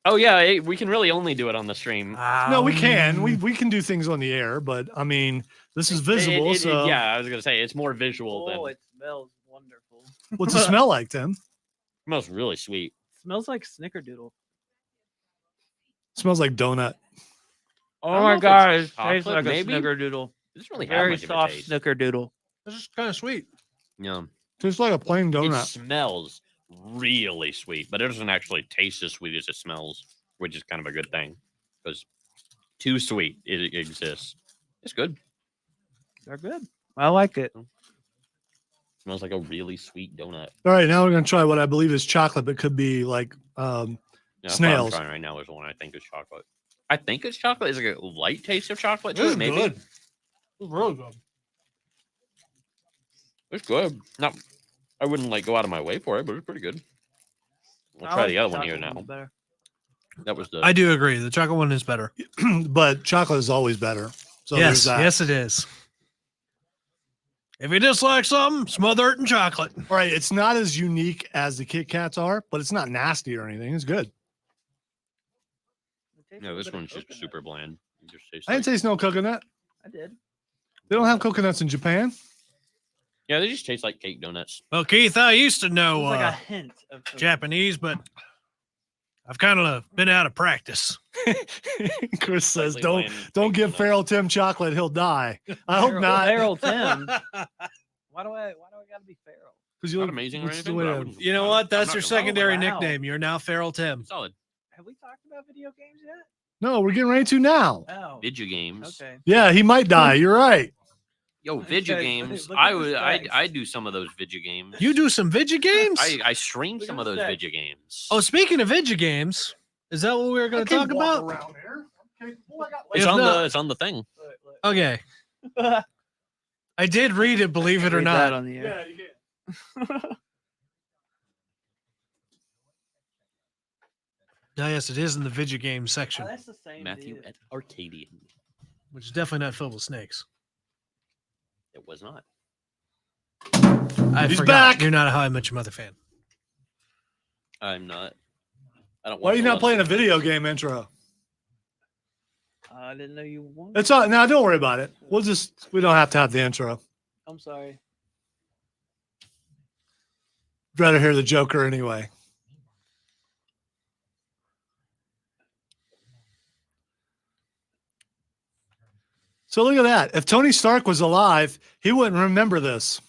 Oh yeah, we can really only do it on the stream. No, we can. We can do things on the air, but I mean, this is visible. So yeah, I was gonna say it's more visual Oh, than it smells wonderful. what's it smell like, Tim? smells really sweet. Smells like Snickerdoodle. Smells like donut. Oh don't know my if it's god, it tastes chocolate, like maybe? a Snickerdoodle. It doesn't really have Very much of a soft taste. Snickerdoodle. This is kind of sweet. Yeah. Tastes like a plain It donut. smells really sweet, but it doesn't actually taste as sweet as it smells, which is kind of a good thing because too sweet it exists. It's good. They're good. I like it. Smells like a really sweet donut. All right, now we're gonna try what I believe is chocolate, but could be like Yeah, that's what Snails. I'm trying right now is one I think is chocolate. I think it's chocolate. It's like a light taste of chocolate to This it, is maybe. good. It's really good. It's good. Not, I wouldn't like go out of my way for it, but it's pretty good. We'll I try like the other one here chocolate now. ones better. That was the. I do agree. The chocolate one is better. But chocolate is always better. So there's yes, that. yes, it is. If you dislike something, smother it in chocolate. All right, it's not as unique as the Kit Kats are, but it's not nasty or anything. It's good. No, this one's just super bland. It just tastes I didn't like, taste no coconut. I did. They don't have coconuts in Japan. yeah, they just taste like cake donuts. Well, Keith, I used to know It's like a hint of coconut. Japanese, but I've kind of been out of practice. Chris says, Slightly "Don't bland don't cake give donuts. Feral Tim chocolate. He'll die." I hope not. Feral Tim. Why do I gotta be feral? Because Not amazing or anything. But I wouldn't- You know what? That's I'm your not gonna- secondary wow. nickname. You're now Feral Tim. Solid. Have we talked about video games yet? No, we're getting ready to now. Oh. Video games. Okay. Yeah, he might die. You're right. Yo, video Okay, games. look at I the would. specs. I do some of those video games. You do some video games? I stream Look some at of the those specs. video games. Oh, speaking of video games, is that what we were going to talk about? Around here. Okay, well, I got it's if on not- the. It's on the thing. Okay. I did read it, believe it or Read that not. on the air. Yeah, you can. No, yes, it is in the video game Oh, section, that's the same. Matthew dude. at Arcadian. which is definitely not filled with snakes. It was not. I He's forgot. back. You're not a How I Met Your Mother fan. I'm not. I don't. Why are watch you a lot not of playing a stuff. video game intro? I didn't know you wanted. It's all now. Don't worry about it. We don't have to have the intro. I'm sorry. I'd rather hear the Joker anyway. So look at that. If Tony Stark was alive, he wouldn't remember this.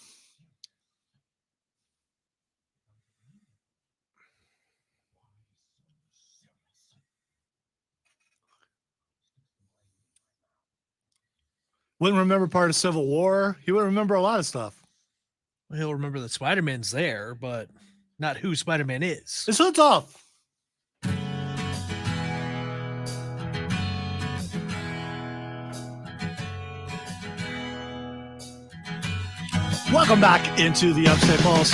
Wouldn't remember part of Civil War. He would remember a lot of stuff. Well, he'll remember that Spider-Man's there, but not who Spider-Man is. It's so tough. Welcome back into the Upstate Pulse.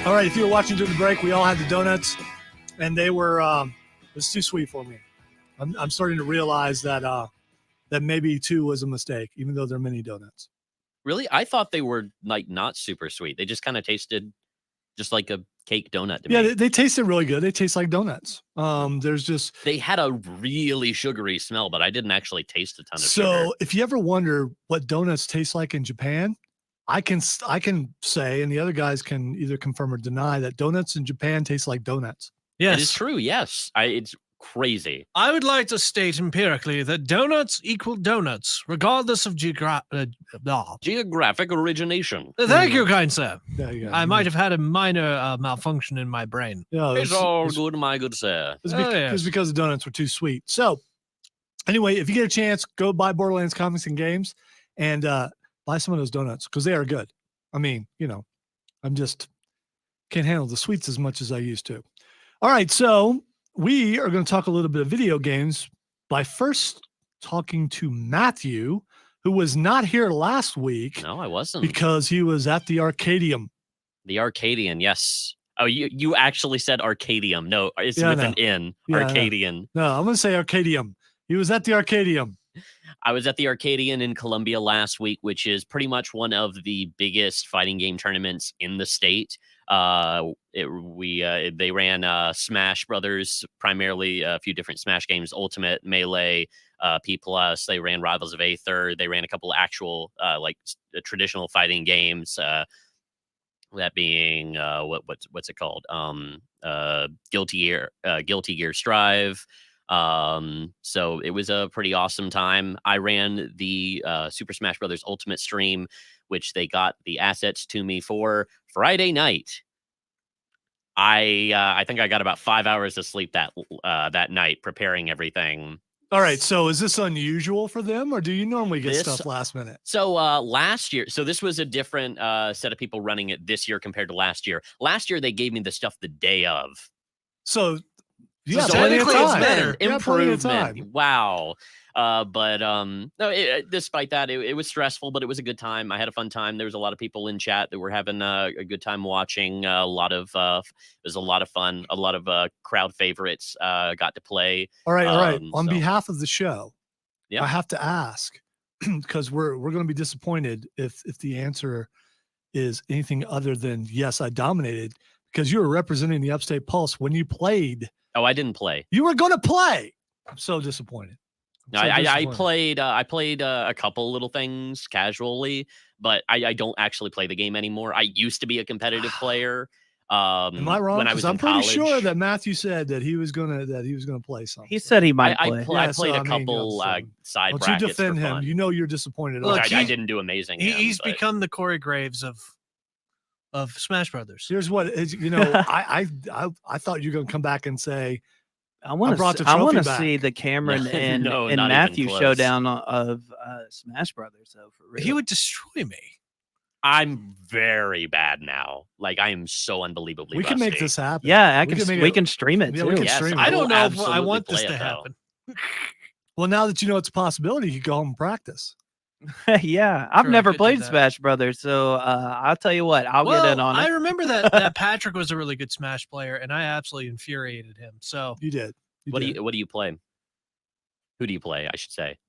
All right, if you were watching during the break, we all had the donuts, and they were it was too sweet for me. I'm starting to realize that that maybe 2 was a mistake, even though they're mini donuts. Really, I thought they were like not super sweet. They just kind of tasted just like a cake donut to Yeah, me. they tasted really good. They taste like donuts. There's just They had a really sugary smell, but I didn't actually taste a ton of so sugar. if you ever wonder what donuts taste like in Japan, I can say, and the other guys can either confirm or deny that donuts in Japan taste like donuts. It is Yes. true. Yes, it's crazy. I would like to state empirically that donuts equal donuts, regardless of Geographic origination. Thank you, kind sir. Yeah, yeah. I might have had a minor malfunction in my brain. Yeah, It's all good, my good sir. It's Oh, yes. because the donuts were too sweet. So, anyway, if you get a chance, go buy Borderlands Comics and Games and buy some of those donuts because they are good. I mean, I'm just can't handle the sweets as much as I used to. All right, so we are going to talk a little bit of video games by first talking to Matthew, who was not here last week No, I wasn't. because he was at the Arcadium. The Arcadian, yes. Oh, you actually said Arcadium. No, it's Yeah, I with know. an N. Yeah, I know. Arcadian. No, I'm going to say Arcadium. He was at the Arcadium. I was at the Arcadian in Columbia last week, which is pretty much one of the biggest fighting game tournaments in the state. They ran Smash Brothers, primarily a few different Smash games, Ultimate, Melee, P+. They ran Rivals of Aether. They ran a couple of actual traditional fighting games. That being what's it called? Guilty Gear Strive. So it was a pretty awesome time. I ran the Super Smash Brothers Ultimate stream, which they got the assets to me for Friday night. I think I got about 5 hours of sleep that night preparing everything. All right. So is this unusual for them, or do you normally get This- stuff last minute? So last year, so this was a different set of people running it this year compared to last year. Last year they gave me the stuff the day of. So So plenty of technically it's time. better. Yeah, plenty of time. Improvement. Wow. No, despite that, it was stressful, but it was a good time. I had a fun time. There was a lot of people in chat that were having a good time watching. It was a lot of fun. A lot of crowd favorites got to play. All right. On So- behalf of the show, Yeah. I have to ask because we're going to be disappointed if the answer is anything other than yes, I dominated, because you were representing the Upstate Pulse when you played. Oh, I didn't play. You were going to play. I'm so disappointed. No, I played a couple little things casually, but I don't actually play the game anymore. I used to be a competitive player. Am I wrong? When I was I'm in pretty college. sure that Matthew said that he was gonna play something. He said he might I play. played so, a I mean, couple so side don't you brackets defend for him. fun. You know you're disappointed. Look, I he- didn't do amazing. He's but- become the Corey Graves of Smash Brothers. Here's what is, I thought you were gonna come back and say, I want brought the to. I want to trophy see back. the Cameron and No, and not even Matthew close. showdown of Smash Brothers. Though, for real. He would destroy me. I'm very bad now. Like I am so unbelievably. we can make rusty. this happen. Yeah, make we it- can stream it Yeah, too. we can Yes, stream it. I will don't know if I absolutely want play this it, to though. happen. Well, now that you know it's a possibility, you go home and practice. Yeah, I've Sure, I never could do played that. Smash Brothers, so I'll tell you what, I'll get in on I it. remember that Patrick was a really good Smash player, and I absolutely infuriated him. So You did. What do you play? Who do you play? I should say.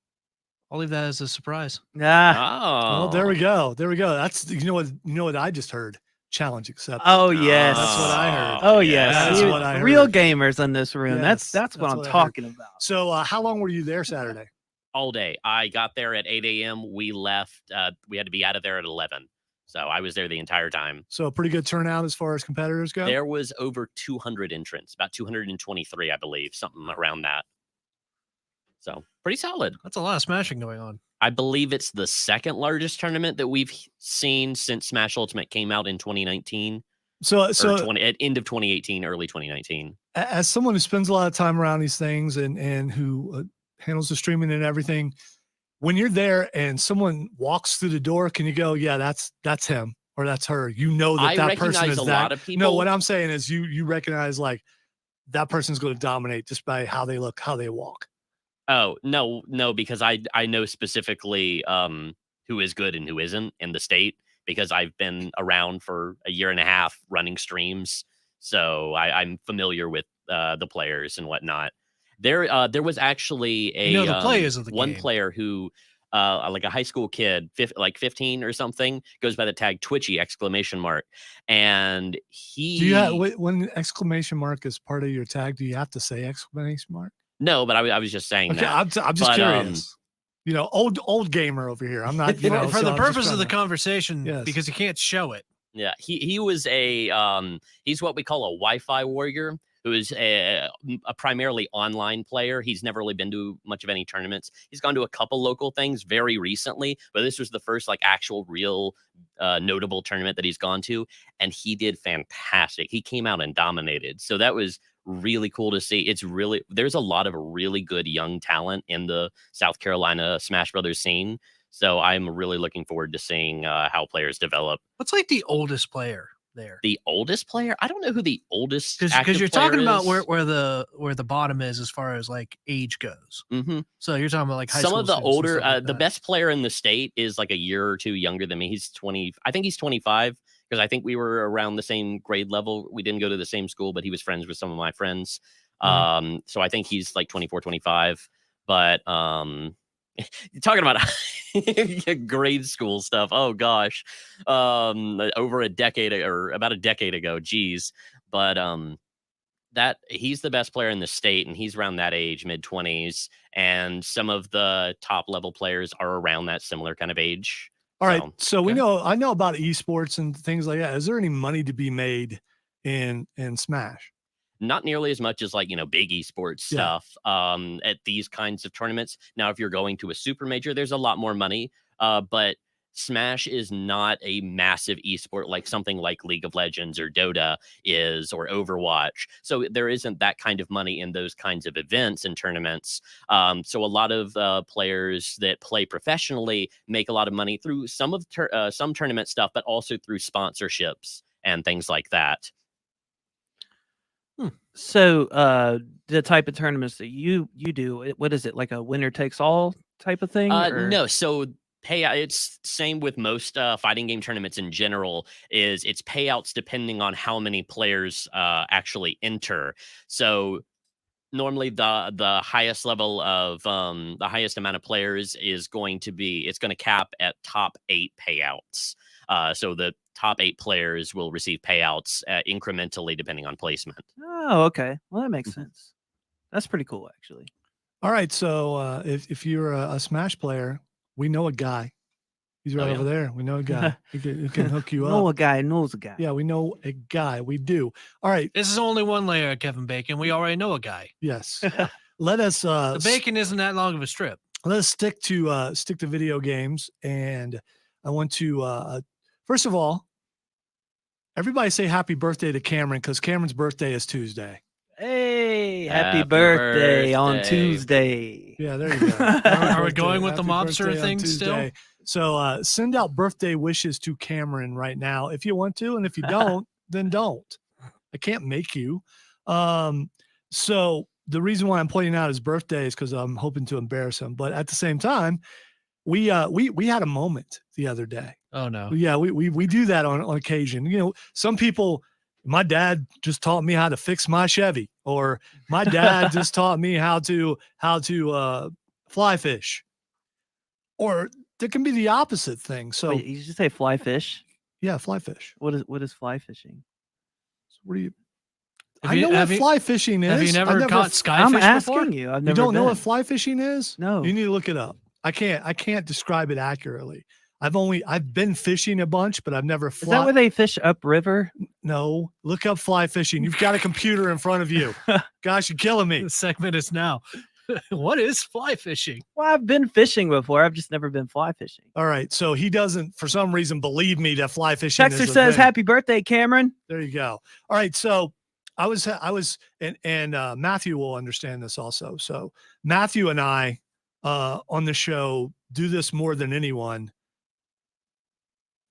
I'll leave that as a surprise. Ah, Oh, Well, there we go. There we go. That's you know what I just heard. Challenge accepted. oh yes, That's what I heard. Oh yeah. yes, That's You- what I real heard. gamers in this room. Yes, That's what that's I'm what I heard. talking about. So, how long were you there Saturday? All day. I got there at 8 a.m. We left. We had to be out of there at 11. So I was there the entire time. So, a pretty good turnout as far as competitors go. There was over 200 entrants, about 223, I believe, something around that. So pretty solid. That's a lot of smashing going on. I believe it's the second largest tournament that we've seen since Smash Ultimate came out in 2019. So, Or 20, at end of 2018, early 2019. as someone who spends a lot of time around these things and who handles the streaming and everything, when you're there and someone walks through the door, can you go, yeah, that's him or that's her? You know I that person recognize is a that. lot of people. No, what I'm saying is you recognize like that person's going to dominate just by how they look, how they walk. Oh, no, because I know specifically who is good and who isn't in the state, because I've been around for a year and a half running streams. So I'm familiar with the players and whatnot. There was actually The players of the one game. player who like a high school kid, like 15 or something, goes by the tag Twitchy ! And he Do you have when exclamation mark is part of your tag? Do you have to say exclamation mark? no, but I was just saying Okay, that. I'm just But, curious. old gamer over here. I'm not. For, so for the I'm just purpose of trying the to- conversation, Yes. because you can't show it. Yeah, he was he's what we call a Wi-Fi warrior, who is a primarily online player. He's never really been to much of any tournaments. He's gone to a couple local things very recently, but this was the first like actual real notable tournament that he's gone to, and he did fantastic. He came out and dominated. So that was really cool to see. There's a lot of really good young talent in the South Carolina Smash Brothers scene. So I'm really looking forward to seeing how players develop. What's like the oldest player there? The oldest player? I don't know who the oldest Because active you're player talking about is. where the bottom is as far as like age goes. Mhm. So you're talking about like high Some school of the students and older, stuff like the that. best player in the state is like a year or two younger than me. He's 20. I think he's 25 because I think we were around the same grade level. We didn't go to the same school, but he was friends with some of my friends. So I think he's like 24, 25. But you're talking about grade school stuff. Oh gosh, over a decade or about a decade ago. Geez, but that he's the best player in the state, and he's around that age, mid-20s, and some of the top level players are around that similar kind of age. All right. So we okay. I know about esports and things like that. Is there any money to be made in Smash? Not nearly as much as like, big esports Yeah. stuff at these kinds of tournaments. Now, if you're going to a super major, there's a lot more money, but Smash is not a massive esport like something like League of Legends or Dota is, or Overwatch. So there isn't that kind of money in those kinds of events and tournaments. So a lot of players that play professionally make a lot of money through some tournament stuff, but also through sponsorships and things like that. So, the type of tournaments that you do, what is it, like a winner takes all type of thing? Or? No, so payout. It's same with most fighting game tournaments in general. Is it's payouts depending on how many players actually enter. So normally the highest level of the highest amount of players is going to be it's going to cap at top 8 payouts. So the top 8 players will receive payouts incrementally depending on placement. Oh, okay. Well, that makes sense. That's pretty cool, actually. All right. So if you're a Smash player, we know a guy. He's right yeah. over there. We know a guy who can hook you Know up. a guy knows a guy. Yeah, we know a guy. We do. All right. This is only one layer of Kevin Bacon. We already know a guy. Yes. Let us The bacon isn't that long of a strip. let us stick to video games, and I want to first of all, everybody say happy birthday to Cameron, because Cameron's birthday is Tuesday. Hey, happy Happy birthday on birthday. Tuesday. Yeah, there you go. Are we going with the mobster birthday on thing still? Tuesday. So send out birthday wishes to Cameron right now if you want to, and if you don't, then don't. I can't make you. So the reason why I'm pointing out his birthday is because I'm hoping to embarrass him, but at the same time, we had a moment the other day. Oh no. Yeah, we do that on occasion. You know, some people. My dad just taught me how to fix my Chevy, or my dad just taught me how to fly fish, or there can be the opposite thing. So Wait, you just say fly fish? yeah, fly fish. What is fly fishing? What do you? Have I you- know what have you- fly fishing is. Have you never caught I'm skyfish asking before? you. I've You never don't know been. what fly fishing is? No. You need to look it up. I can't describe it accurately. I've been fishing a bunch, but I've never Is that where they fish upriver? No, look up fly fishing. You've got a computer in front of you. Gosh, you're killing me. The segment is now. What is fly fishing? Well, I've been fishing before. I've just never been fly fishing. All right, so he doesn't, for some reason, believe me that fly fishing. Texter is a says, thing. "Happy birthday, Cameron." There you go. All right, so I was, and Matthew will understand this also. So Matthew and I on the show do this more than anyone,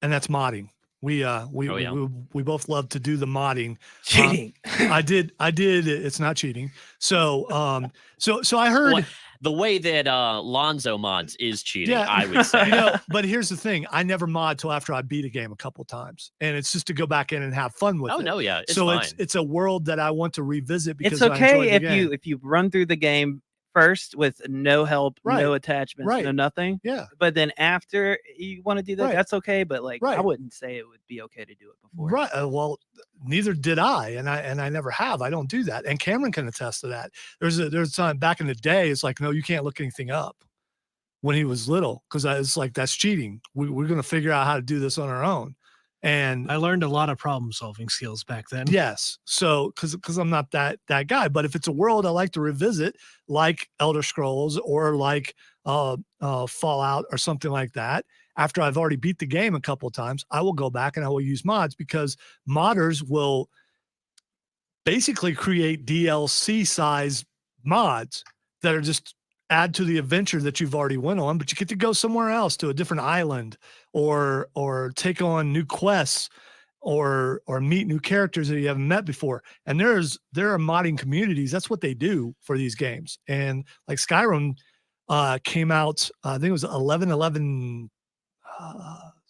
and that's modding. We both love to do the modding. Cheating. I did. It's not cheating. So so I heard. Well, the way that Lonzo mods is cheating, Yeah. I would say. You know, but here's the thing: I never mod till after I beat a game a couple times, and it's just to go back in and have fun with Oh it. no, yeah, it's so fine. it's a world that I want to revisit because It's I enjoyed okay the game. if you run through the game first with no help, Right. no attachments, Right. no nothing. Yeah. But then after you want to do that, Right. that's okay. But like, I Right. wouldn't say it would be okay to do it before. Right. Well, neither did I, and I never have. I don't do that, and Cameron can attest to that. There's a time back in the day. It's like, no, you can't look anything up when he was little, because it's like that's cheating. We're going to figure out how to do this on our own, and I learned a lot of problem solving skills back then. yes, so because I'm not that guy, but if it's a world I like to revisit, like Elder Scrolls or like Fallout or something like that, after I've already beat the game a couple of times, I will go back and I will use mods, because modders will basically create DLC size mods that are just add to the adventure that you've already went on, but you get to go somewhere else, to a different island, or take on new quests, or meet new characters that you haven't met before. And there are modding communities. That's what they do for these games. And like Skyrim came out, I think it was 11/11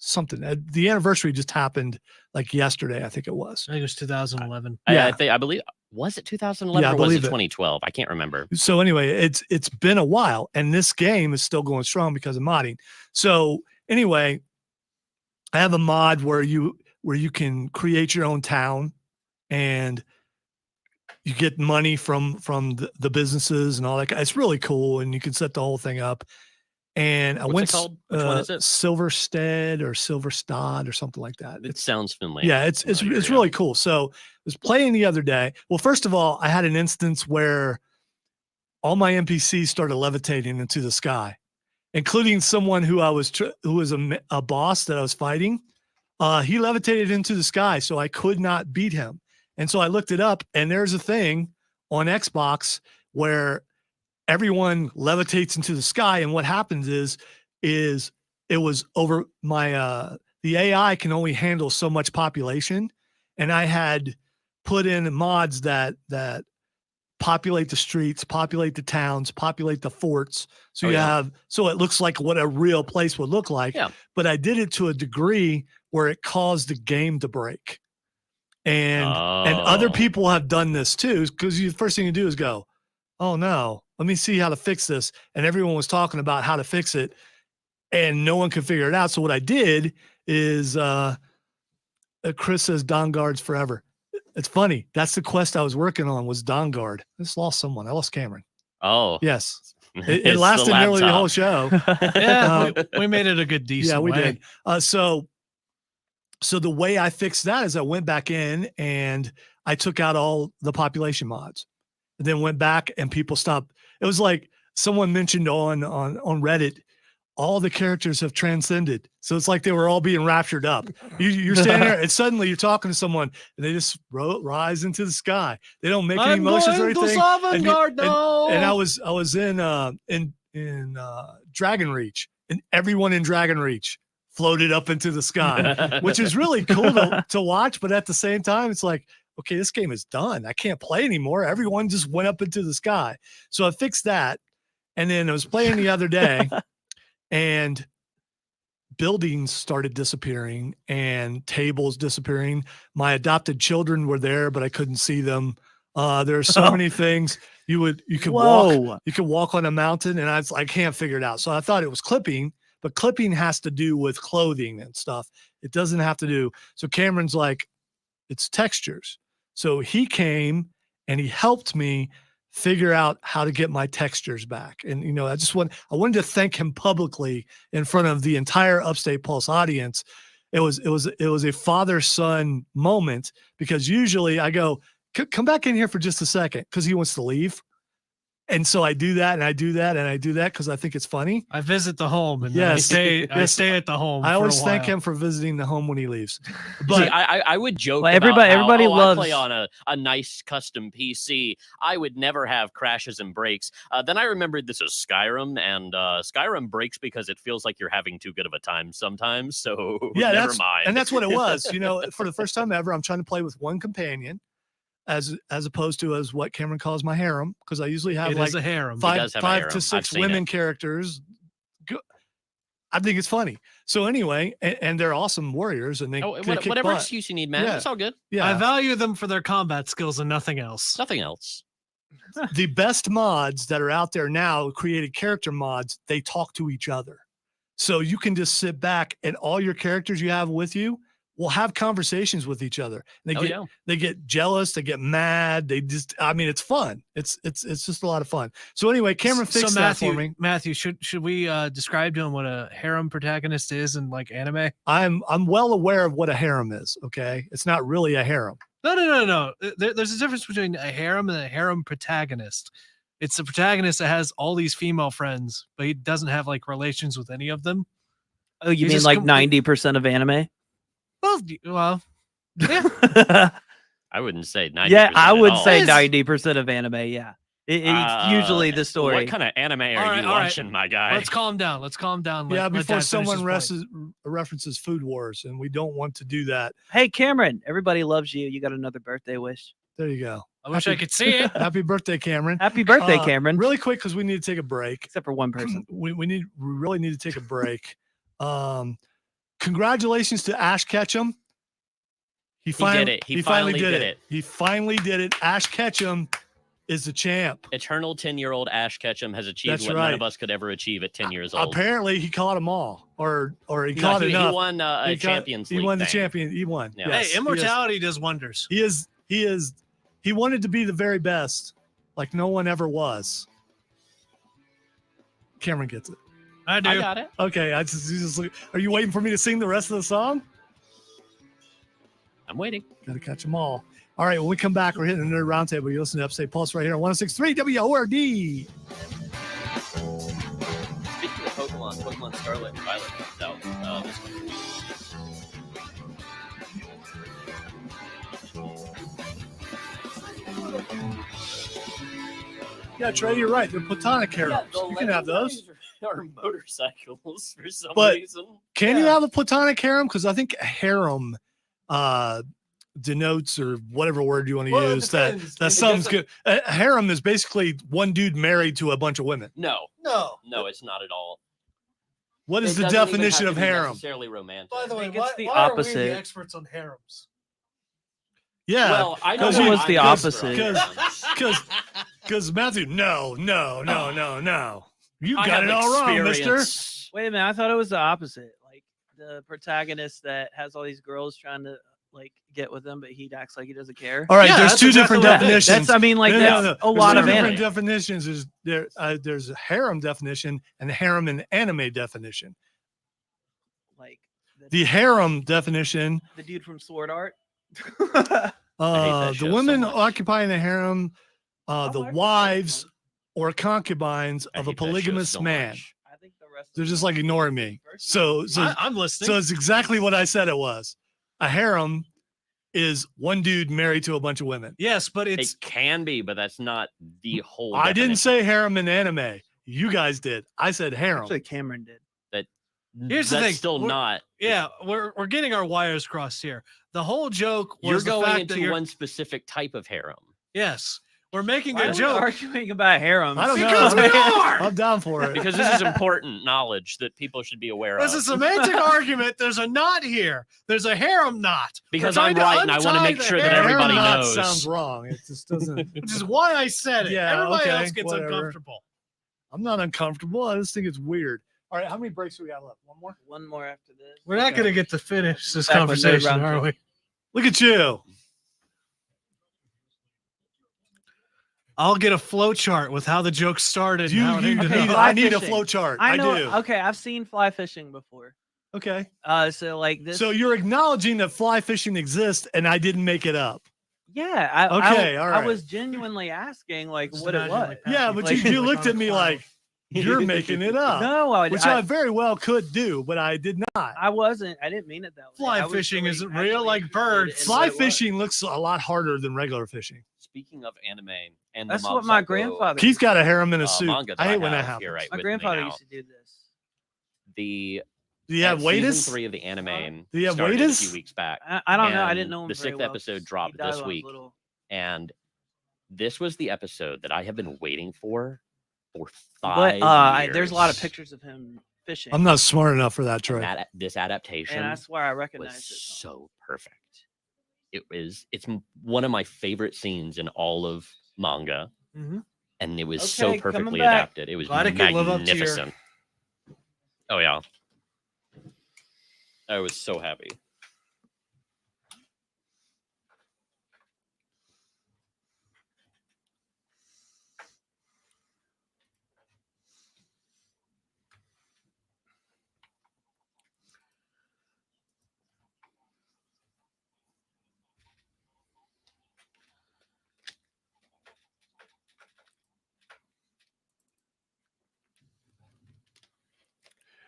something. The anniversary just happened like yesterday, I think it was. I think it was 2011. Yeah. I believe, was it 2011 Yeah, I or was believe it it. 2012? I can't remember. So anyway, it's been a while, and this game is still going strong because of modding. So anyway, I have a mod where you can create your own town, and you get money from the businesses and all that. It's really cool, and you can set the whole thing up. And I What's went it called? Which one is it? Silverstead or Silverstad or something like that. It sounds familiar. Yeah, it's Oh, here we go. really cool. So I was playing the other day. Well, first of all, I had an instance where all my NPCs started levitating into the sky, including someone who who was a boss that I was fighting. He levitated into the sky, so I could not beat him. And so I looked it up, and there's a thing on Xbox where everyone levitates into the sky, and what happens is it was over my the AI can only handle so much population, and I had put in mods that populate the streets, populate the towns, populate the forts. So Oh, you yeah. have, so it looks like what a real place would look like. Yeah. But I did it to a degree where it caused the game to break. And other Oh. people have done this too, because the first thing you do is go, oh no, let me see how to fix this. And everyone was talking about how to fix it and no one could figure it out. So what I did is Chris says Dawn Guards forever. It's funny. That's the quest I was working on, was Dawn Guard. I just lost someone. I lost Cameron. Oh. Yes. It's It the lasted nearly the laptop. whole show. Yeah, we made it a good decent Yeah, we way. did. So the way I fixed that is I went back in and I took out all the population mods, and then went back and people stopped. It was like someone mentioned on Reddit, all the characters have transcended. So it's like they were all being raptured up. You're standing there and suddenly you're talking to someone and they just rise into the sky. They don't make any motions or anything. And I was in Dragon Reach, and everyone in Dragon Reach floated up into the sky, which is really cool to watch. But at the same time, it's like, okay, this game is done. I can't play anymore. Everyone just went up into the sky. So I fixed that. And then I was playing the other day and buildings started disappearing and tables disappearing. My adopted children were there, but I couldn't see them. There are so many things you could walk on a mountain, and I can't figure it out. So I thought it was clipping, but clipping has to do with clothing and stuff. It doesn't have to do. So Cameron's like, it's textures. So he came and he helped me figure out how to get my textures back. And, I wanted to thank him publicly in front of the entire Upstate Pulse audience. It was a father-son moment, because usually I go, come back in here for just a second, because he wants to leave. And so I do that, and I do that, and I do that because I think it's funny. I visit the home, and then I stay at the home. I for always a thank while. him for visiting the home when he leaves. But See, I would joke. Well, about everybody how, loves- I play on a nice custom PC. I would never have crashes and breaks. Then I remembered this is Skyrim, and Skyrim breaks because it feels like you're having too good of a time sometimes. So yeah, never mind. And that's what it was. For the first time ever, I'm trying to play with one companion, as opposed to as what Cameron calls my harem, because I usually have It like is a harem. He does have a five harem. to I've six seen women it. characters. I think it's funny. So anyway, and they're awesome warriors, and they kick Whatever butt. excuse you need, man. Yeah. It's all good. Yeah, I value them for their combat skills and nothing else. Nothing else. the best mods that are out there now, created character mods, they talk to each other. So you can just sit back and all your characters you have with you will have conversations with each other. They get jealous, they get mad. It's fun. It's just a lot of fun. So anyway, Cameron fixed that for me. Matthew, should we describe to him what a harem protagonist is in like anime? I'm well aware of what a harem is. Okay. It's not really a harem. No. There's a difference between a harem and a harem protagonist. It's the protagonist that has all these female friends, but he doesn't have like relations with any of them. Oh, you He's mean just like complete- 90% of anime? Well, yeah. I wouldn't say 90%. Yeah, I would at all. say 90% of anime. Yeah, it's usually the story. What kind of anime are All right, you all right. watching, my guy? Let's calm down. Yeah, Let before Dad finish someone his point. references Food Wars, and we don't want to do that. Hey, Cameron, everybody loves you. You got another birthday wish. There you go. I wish I could see it. Happy birthday, Cameron. Happy birthday, Cameron. Really quick, because we need to take a break. Except for one person. We really need to take a break. Congratulations to Ash Ketchum. He did it. He finally did it. He finally did it. Ash Ketchum is the champ. Eternal 10-year-old Ash Ketchum has achieved That's what none right. of us could ever achieve at 10 years old. Apparently, he caught them all, or he No, caught he enough. won a Champions League He won the thing. champion. He won. Yeah. Yes, Hey, immortality does wonders. He is. He wanted to be the very best, like no one ever was. Cameron gets it. I do. I got it. Okay, are you waiting for me to sing the rest of the song? I'm waiting. Got to catch them all. All right, when we come back, we're hitting another roundtable. You listen to Upstate Pulse right here on 106.3 WORD. Speaking of Pokemon Scarlet and Violet comes out this week. Yeah, Trey, you're right. They're platonic harems. You can have those. Are motorcycles for some But reason. Can you have a platonic harem? Because I think a harem, denotes, or whatever word you want to Well, it use, depends. that It something's doesn't- good. A harem is basically one dude married to a bunch of women. No, No. it's not at all. What is It the doesn't even definition have of to be harem? necessarily romantic. By the way, think it's why, the why are we opposite. the experts on harems? Yeah, well, I know because what you- I'm the expert on opposite. harems. because Matthew, no. You I got have it all wrong, mister. experience. Wait a minute, I thought it was the opposite. Like the protagonist that has all these girls trying to like get with him, but he acts like he doesn't care. All right, Yeah, there's that's two exactly different what it is. definitions. That's, I mean, like No, that's no. a There's lot two of different anime. definitions. There's a harem definition and a harem and anime definition. Like The harem definition, the dude from Sword Art. that the show so women much. occupying the harem, I the like that wives one. or concubines I of a hate that show polygamous so man. much. I think the rest. They're of just them like ignoring me. So I'm listening. so it's exactly what I said it was. A harem is one dude married to a bunch of women. yes, but it's It can be, but that's not the whole. I didn't definition. say harem in anime. You guys did. I said harem. Actually, Cameron did. Here's the That's thing, Still we're- not. yeah, we're getting our wires crossed here. The whole joke was You're the going fact that into you're one specific type of harem. yes, we're making Why a are we joke. arguing about harems? I don't Because know. we are. I'm down for it. Because this is important knowledge that people should be aware There's of. a semantic argument. There's a knot here. There's a harem knot. Because We're I'm trying right and I want to untie make the sure that harem, everybody Harem knot knows. sounds wrong. It just doesn't. which is why I said it. Yeah, Everybody okay, else gets whatever. uncomfortable. I'm not uncomfortable. I just think it's weird. All right, how many breaks do we got left? One more? One more after this. We're not Okay. going to get to finish this Back with no conversation, round are two. we? Look at you. I'll get a flow chart with how the joke started. You, and how it you ended Okay, need, up. I need a fly fishing. flow chart. I know. do. Okay, I've seen fly fishing before. Okay. So like this. So you're acknowledging that fly fishing exists and I didn't make it up. yeah. I, Okay, all I right. was genuinely asking like Just what it imagine, was. like, Yeah, Matthew but Like- you like looked on at a me cloud. like you're making it up. No, Which I very well could do, but I did not. I wasn't. I didn't mean it that way. Fly I was fishing really isn't real, actually like interested birds. in Fly what it was. fishing looks a lot harder than regular fishing. Speaking of anime and That's the what Mob my Psycho, grandfather. Keith's got a harem in a suit. manga that I hate when that have happens. here right My with me grandfather now. used to do this. The Do you have season waiters? 3 of the anime Do you have started waiters? a few weeks back, I don't know. I and didn't know him the very 6th well, episode 'cause he dropped died this when I was week. little. and this was the episode that I have been waiting for But 5 years. there's a lot of pictures of him fishing. I'm not smart enough for that, And Troy. this adaptation and that's why I was recognize it. so perfect. One of my favorite scenes in all of manga, Mhm. and it was Okay, so coming perfectly back. adapted. It was Glad it could live up to your- magnificent. Oh yeah, I was so happy.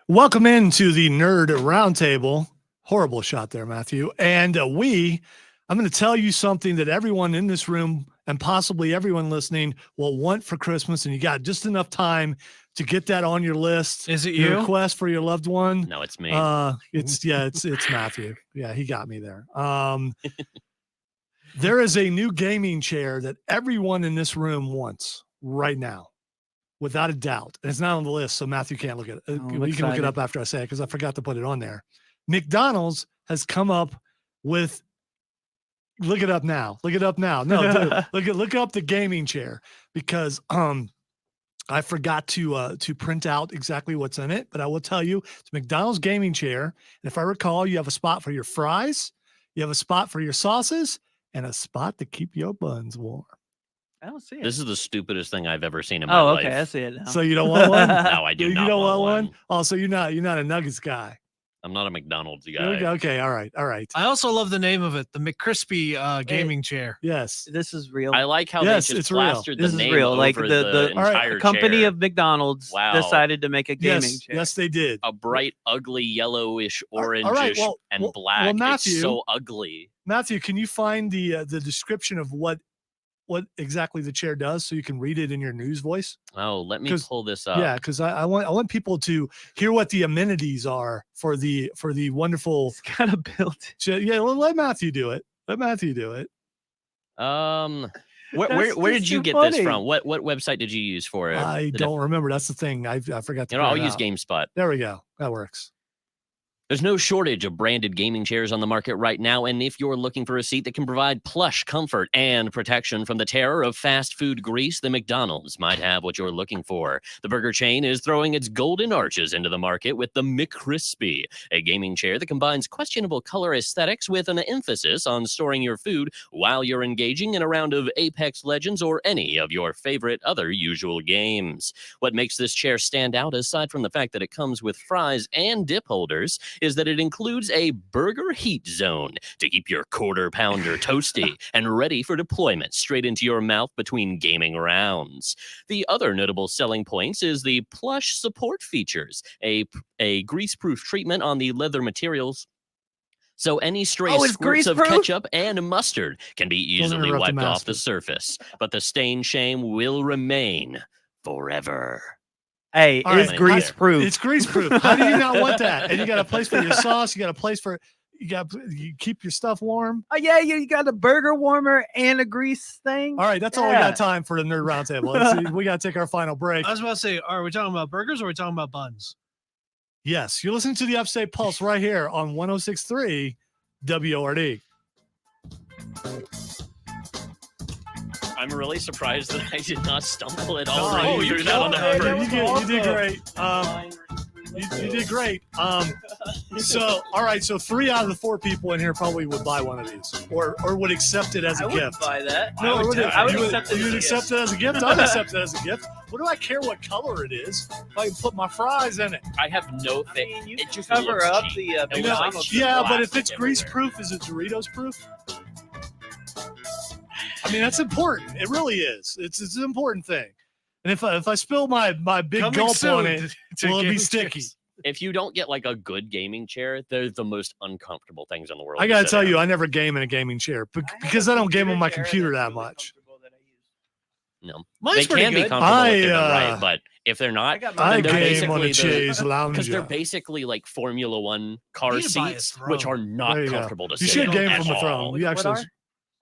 Welcome into the Nerd Roundtable. Horrible shot there, Matthew. And I'm going to tell you something that everyone in this room and possibly everyone listening will want for Christmas. And you got just enough time to get that on your list. Is it Your you? request for your loved one. No, it's me. It's Matthew. Yeah, he got me there. There is a new gaming chair that everyone in this room wants right now, without a doubt. And it's not on the list, so Matthew can't look at it. I'm We can look it excited. up after I say it because I forgot to put it on there. McDonald's has come up with. Look it up now. Look it up now. No, look up the gaming chair because I forgot to print out exactly what's in it, but I will tell you it's a McDonald's gaming chair. And if I recall, you have a spot for your fries, you have a spot for your sauces, and a spot to keep your buns warm. I don't see it. This is the stupidest thing I've ever seen in my Oh, life. okay. I see it now. So you don't want one? No, I do You not don't want want one? one. Oh, so you're not a Nuggets guy. I'm not a McDonald's guy. Okay, all right. I also love the name of it, the McCrispy gaming chair. Yes. This is real. I like how Yes, they it's just real. plastered the This is name real. Like over the All right, entire company chair. of McDonald's Wow. decided to make a gaming Yes, chair. yes, they did. a bright, ugly, yellowish, All orangish, right, and well, black. Matthew- It's so ugly. Matthew, can you find the description of what exactly the chair does so you can read it in your news voice? Oh, let me 'Cause- pull this up. Yeah, because I want people to hear what the amenities are for the wonderful It's kind of built. chair. Yeah, well, let Matthew do it. Let Matthew do it. Where That's where just did you too get funny. this from? What website did you use for it? I don't remember. That's the thing. I forgot to. I'll print it use out. GameSpot. There we go. That works. There's no shortage of branded gaming chairs on the market right now, and if you're looking for a seat that can provide plush comfort and protection from the terror of fast food grease, then McDonald's might have what you're looking for. The burger chain is throwing its golden arches into the market with the McCrispy, a gaming chair that combines questionable color aesthetics with an emphasis on storing your food while you're engaging in a round of Apex Legends or any of your favorite other usual games. What makes this chair stand out, aside from the fact that it comes with fries and dip holders, is that it includes a burger heat zone to keep your quarter pounder toasty and ready for deployment straight into your mouth between gaming rounds. The other notable selling points is the plush support features, a grease-proof treatment on the leather materials, so any stray Oh, it's squirts of grease-proof? ketchup and mustard can be easily interrupt the wiped off the master. surface, but the stain shame will remain forever. Hey, All it's right. grease proof. It's grease proof. How do you not want that? And you got a place for your sauce. You got a place for you keep your stuff warm. Oh yeah, you got a burger warmer and a grease thing. All right, that's all we Yeah. got time for the nerd roundtable. Let's see. We got to take our final break. I was about to say, are we talking about burgers or are we talking about buns? Yes, you're listening to the Upstate Pulse right here on 106.3 WORD. I'm really surprised that I did not stumble at all. Oh, right you through that on the killed it. first. You did great. You did great. So, all right. So 3 out of the 4 people in here probably would buy one of these, or would accept it as a I wouldn't gift. buy that. No, I would I would you accept it you as would a accept it as a gift. I'd accept it as a gift. What do I care what color it is? If I can put my fries in it. I have no I thing. mean, you It can just cover looks up cheap. the It looks like McDonald's. cheap Yeah, but if plastic it's grease everywhere. proof, is it Doritos proof? I mean, that's important. It really is. It's an important thing. And if I spill my big Coming gulp soon on it, to will it be gaming sticky? chairs. If you don't get like a good gaming chair, they're the most uncomfortable things in the world. I to gotta sit tell in. you, I never game in a gaming chair because I don't game on my computer that much. No, Mine's they pretty can be good. comfortable if they're done I, right, but if they're not, I got then I they're game on a basically chaise lounge. because they're basically like Formula One car need to buy a seats, which are throne. not There you go. comfortable to You sit should in game at from a all. throne. You What actually,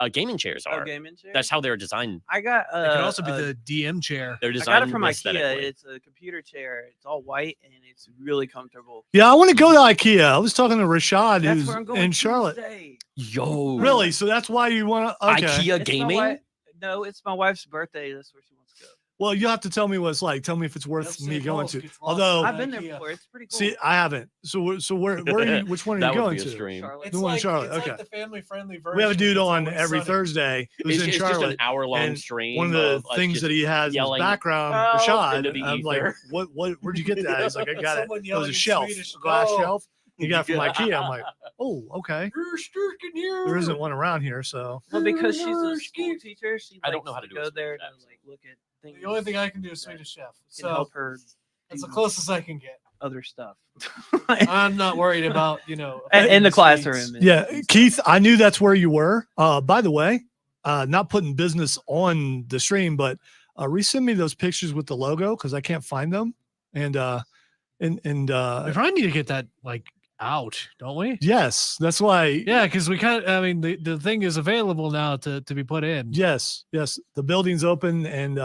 are? Gaming chairs Oh, are. gaming chair. That's how they're designed. I got. It could also be the DM chair. They're I designed got it from IKEA. aesthetically. It's a computer chair. It's all white and it's really comfortable. yeah, I want to go to IKEA. I was talking to Rashad, That's who's where I'm going in Charlotte. Tuesday. Yo, Really? So that's why you want to? Okay. IKEA It's my gaming? wi- No, it's my wife's birthday. That's where she wants to go. Well, you have to tell me what it's like. Tell me if it's worth Upstate me going Pulse to. gets lost Although, in I've been there IKEA. before. It's pretty cool. see, I haven't. So where are you? Which one are That you would going be a to? stream. Charlotte. It's The one in like, Charlotte, it's okay. like the family-friendly version. We have a dude It's on always every sunny. Thursday who's It's in just Charlotte. an hour-long and stream. One of the us things just that he has in his yelling background, Oh, Rashad, into the I'm like, ether. where'd you get that? He's like, I got it. Someone It was yelling a in shelf, Swedish. a glass Oh. shelf. You got it from IKEA. I'm like, oh, okay. You're sticking here. There isn't one around here, so Well, because she's a school teacher, she I don't likes know how to do a go Swedish there to accent. like look at things. The only thing I can do is Swedish Chef. can So help her that's the do closest I can get. other stuff. I'm not worried about, in the offending classroom. Swedes. and- yeah. Keith, I knew that's where you were. By the way, not putting business on the stream, but resend me those pictures with the logo because I can't find them. And We probably need to get that like out, don't we? yes, that's why. Yeah, because we kind of. I mean, the thing is available now to be put in. Yes, the building's open and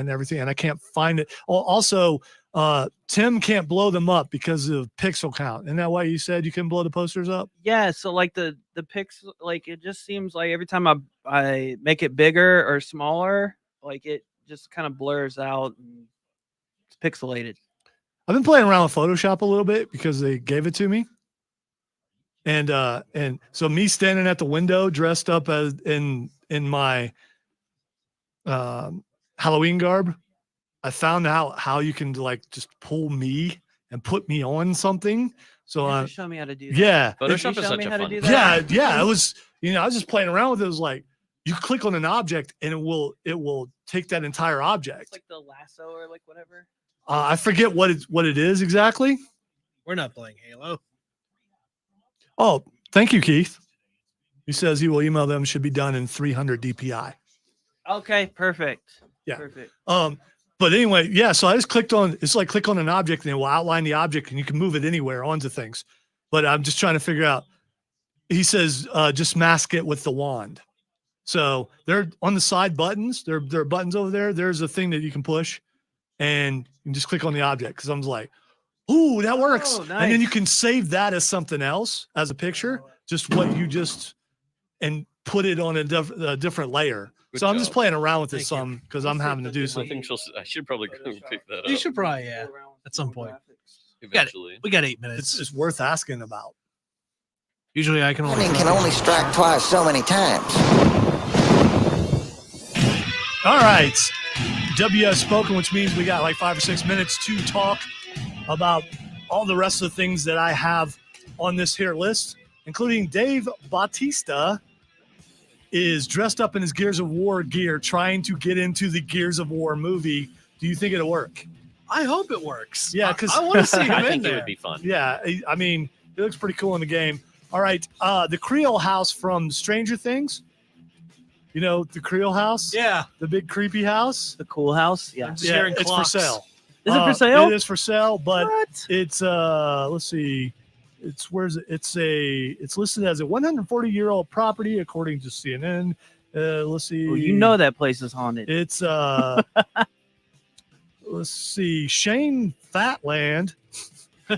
everything, and I can't find it. Also, Tim can't blow them up because of pixel count. Isn't that why you said you can blow the posters up? Yeah, so like the pics, like it just seems like every time I make it bigger or smaller, like it just kind of blurs out and it's pixelated. I've been playing around with Photoshop a little bit because they gave it to me. And so me standing at the window dressed up as in my Halloween garb, I found out how you can like just pull me and put me on something. So You have to show me how to do that. yeah. Photoshop Can you is show such me a how to fun. do thing. that? Yeah, it was, I was just playing around with it. It was like you click on an object and it will take that entire It's object. like the lasso or like whatever. I forget what it is exactly. We're not playing Halo. Oh, thank you, Keith. He says he will email them. Should be done in 300 DPI. Okay, perfect. Yeah. Perfect. But anyway, yeah. So I just clicked on. It's like click on an object and it will outline the object, and you can move it anywhere onto things. But I'm just trying to figure out he says, just mask it with the wand. So they're on the side buttons. There are buttons over there. There's a thing that you can push and you can just click on the object. Cause I'm just like, ooh, that works. Oh, And then nice. you can save that as something else, as a picture, just what you just, and put it on a different layer. Good So I'm just job. playing around with it Thank you. some because I'm having to do I something. think I should probably go pick that up You should probably, yeah, at some point. eventually. We got 8 minutes. It's worth asking about. Usually I can only. Lightning can only strike twice so many times. All right. WS spoken, which means we got like 5 or 6 minutes to talk about all the rest of the things that I have on this here list, including Dave Bautista is dressed up in his Gears of War gear trying to get into the Gears of War movie. Do you think it'll work? I hope it works. Yeah, 'cause- I want to see him I in think it there. would be fun. Yeah, I mean, it looks pretty cool in the game. All right. The Creole house from Stranger Things. You know, the Creole house? Yeah. The big creepy house? The cool house. Yeah. I'm just Yeah, hearing it's clocks. for sale. Is it for sale? It is for sale, but What? it's let's see. It's it's listed as a 140-year-old property according to CNN. Let's see. Well, you know that place is haunted. It's let's see. Shane Fatland and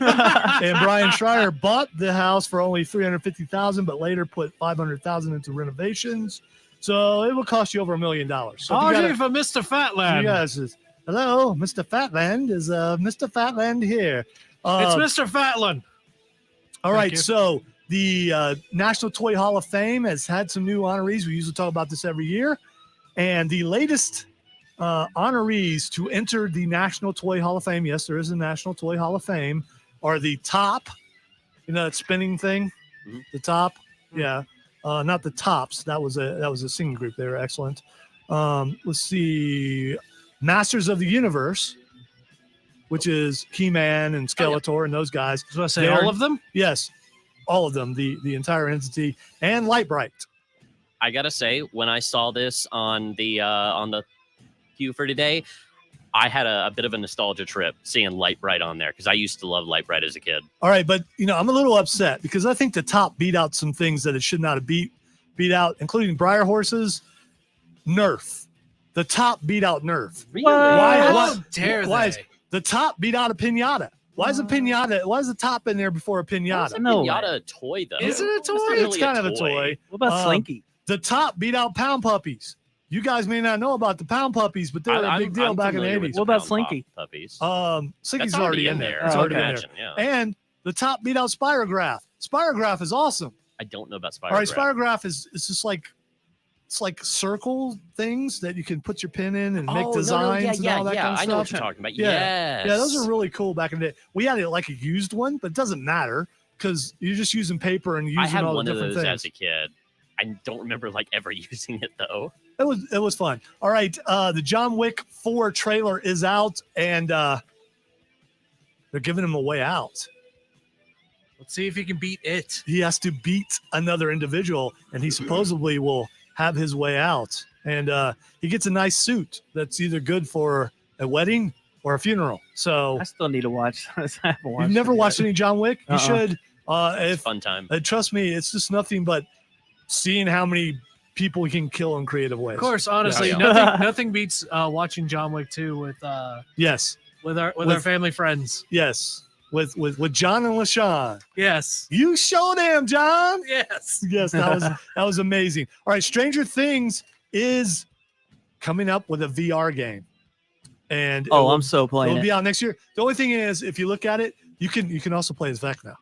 Brian Schreier bought the house for only $350,000, but later put $500,000 into renovations. So it will cost you over $1 million. So if you Oh, gotta- gee, for Mr. Fatland. you guys is, hello, Mr. Fatland. Is Mr. Fatland here? It's Mr. Fatland. All Thank right, you. so the National Toy Hall of Fame has had some new honorees. We usually talk about this every year. And the latest honorees to enter the National Toy Hall of Fame, yes, there is a National Toy Hall of Fame, are the top, you know, that spinning thing, Mhm. the top, yeah, not the Tops. That was a singing group. They were excellent. Let's see, Masters of the Universe, which is He-Man and Skeletor and those guys. I was going to say They're- all of them. Yes, all of them, the entire entity, and Lightbright. I gotta say, when I saw this on the queue for today, I had a bit of a nostalgia trip seeing Lightbright on there because I used to love Lightbright as a kid. All right, but you know, I'm a little upset because I think the top beat out some things that it should not have beat out, including Briar Horses, Nerf. The top beat out Nerf. Really? Why- How why- dare why they? is- The top beat out a pinata. Why is a pinata? Why is the top in there before a Why is pinata? a No pinata a toy though? Is it a toy? not It's really kind of a toy. What about Slinky? The top beat out pound puppies. You guys may not know about the pound puppies, but they were a big deal I'm back in the familiar with 80s. What about Pound Slinky? Puppies? Slinky's That's already in there. It's Oh, already okay. in there. Imagine, yeah. And the top beat out Spirograph. Spirograph is awesome. I don't know about Spirograph. All right, Spirograph is just like it's like circle things that you can put your pin in and make Oh, designs yeah, and all that kind of I know what stuff. you're talking about. Yeah. Yes. Yeah, those are really cool back in the day. We had it like a used one, but it doesn't matter because you're just using paper and using I had all one the of different those things. as a kid. I don't remember like ever using it though. It was fun. All right, the John Wick 4 trailer is out, and they're giving him a way out. Let's see if he can beat it. He has to beat another individual, and he supposedly will have his way out. And he gets a nice suit that's either good for a wedding or a funeral. So I still need to watch. I haven't watched you've never it yet. watched any John Wick? You Uh-uh. should. It's a If fun time. trust me, it's just nothing but seeing how many people we can kill in creative ways. Of course, honestly, Yeah. nothing beats watching John Wick 2 with Yes, our family friends. yes. With John and LaShawn. Yes. You show them, John. Yes. Yes, that was amazing. All right, Stranger Things is coming up with a VR game, and it Oh, will- I'm so playing it'll it. be out next year. The only thing is, if you look at it, you can also play as Vecna.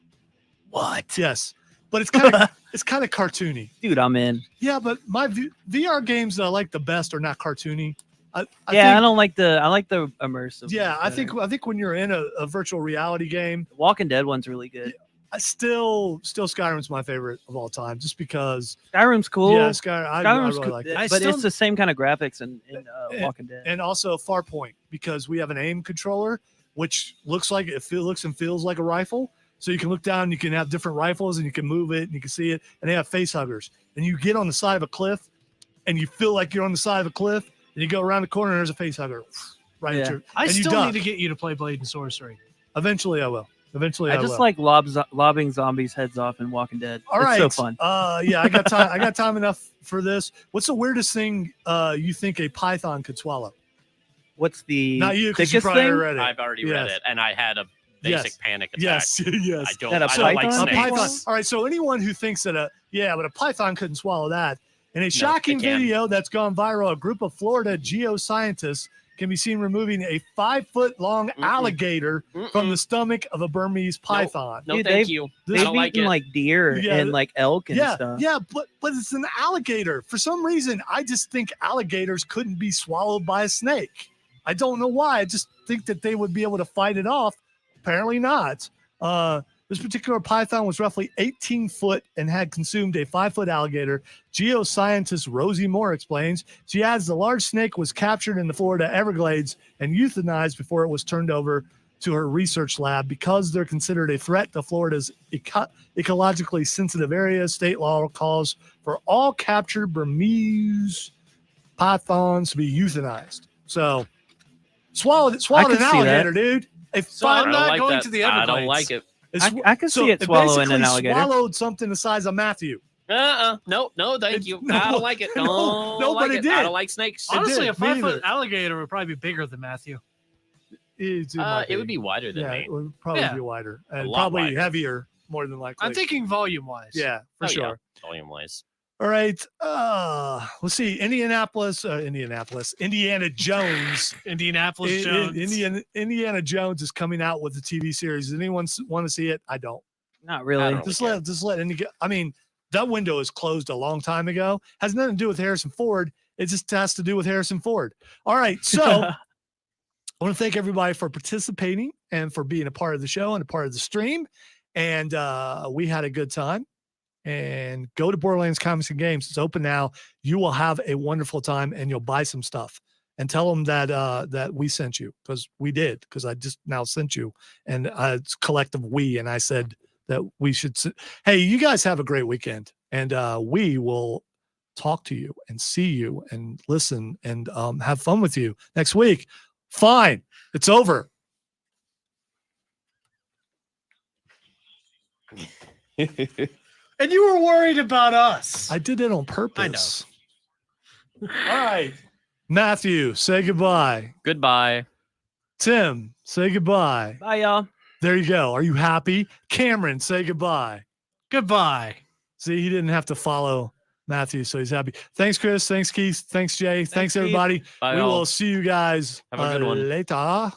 What? Yes, but it's kind of it's kind of cartoony. Dude, I'm in. Yeah, but my VR games that I like the best are not cartoony. I I think, don't like the. I like the immersive. yeah, ones I better. think when you're in a virtual reality game, Walking Dead one's really good. I still Skyrim's my favorite of all time, just because. Skyrim's cool. Yeah, I Skyrim's really cool, like it. I but still- it's the same kind of graphics in And- Walking Dead. And also Farpoint, because we have an aim controller, which looks and feels like a rifle. So you can look down, and you can have different rifles, and you can move it, and you can see it. And they have face huggers. And you get on the side of a cliff, and you feel like you're on the side of a cliff, and you go around the corner, and there's a face hugger right at Yeah. your. I and you still duck. need to get you to play Blade and Sorcery. Eventually, I will. Eventually, I just will. like lobbing zombies' heads off in Walking Dead. All it's right. so fun. Yeah, I got time. I got time enough for this. What's the weirdest thing you think a python could swallow? What's the Not you, because you thickest probably thing? read it. I've already read Yes. it, and I had a basic Yes. panic attack. Yes, yes. I don't, That a I don't like python? A snakes. python. All right. So anyone who thinks that but a python couldn't swallow that. In a shocking it can. video that's gone viral, a group of Florida geoscientists can be seen removing a 5-foot-long alligator from the stomach of a Burmese python. No, Dude, thank you. I They've don't like eaten it. like deer Yeah, and like elk and Yeah, stuff. yeah, but it's an alligator. For some reason, I just think alligators couldn't be swallowed by a snake. I don't know why. I just think that they would be able to fight it off. Apparently not. This particular python was roughly 18 foot and had consumed a 5-foot alligator. Geoscientist Rosie Moore explains. She adds the large snake was captured in the Florida Everglades and euthanized before it was turned over to her research lab. Because they're considered a threat to Florida's ecologically sensitive areas, state law calls for all captured Burmese pythons to be euthanized. So swallowed an can see alligator, dude. So I'm I don't not like going that. to the I Everglades. don't like it. I can see it swallowing an alligator. Swallowed something the size of Matthew. No, thank you. No, I don't like it. no, Don't but like it it. did. I don't like snakes. Honestly, did, a me 5-foot either. alligator would probably be bigger than Matthew. It would be wider than Yeah, me. it would probably Yeah. be wider and lot probably wider. heavier, more than likely. I'm thinking volume-wise. yeah, for Oh, sure. yeah, volume-wise. All right. Let's see. Indiana Jones. Indianapolis Jones. Indiana Jones is coming out with a TV series. Does anyone want to see it? I don't. Not I really. don't- Just care. let I mean, that window is closed a long time ago. Has nothing to do with Harrison Ford. It just has to do with Harrison Ford. All right. So I want to thank everybody for participating and for being a part of the show and a part of the stream. And we had a good time. And go to Borderlands Comics and Games. It's open now. You will have a wonderful time and you'll buy some stuff. And tell them that we sent you, because we did, because I just now sent you. And it's collective we. And I said that we should. Hey, you guys have a great weekend. And we will talk to you and see you and listen and have fun with you next week. Fine. It's over. And you were worried about us. I did it on purpose. All right. Matthew, say goodbye. Goodbye. Tim, say goodbye. Bye, y'all. There you go. Are you happy? Cameron, say goodbye. Goodbye. See, he didn't have to follow Matthew, so he's happy. Thanks, Chris. Thanks, Keith. Thanks, Jay. Thanks Keith. everybody. Bye, We all. will see you guys Have a good one. later.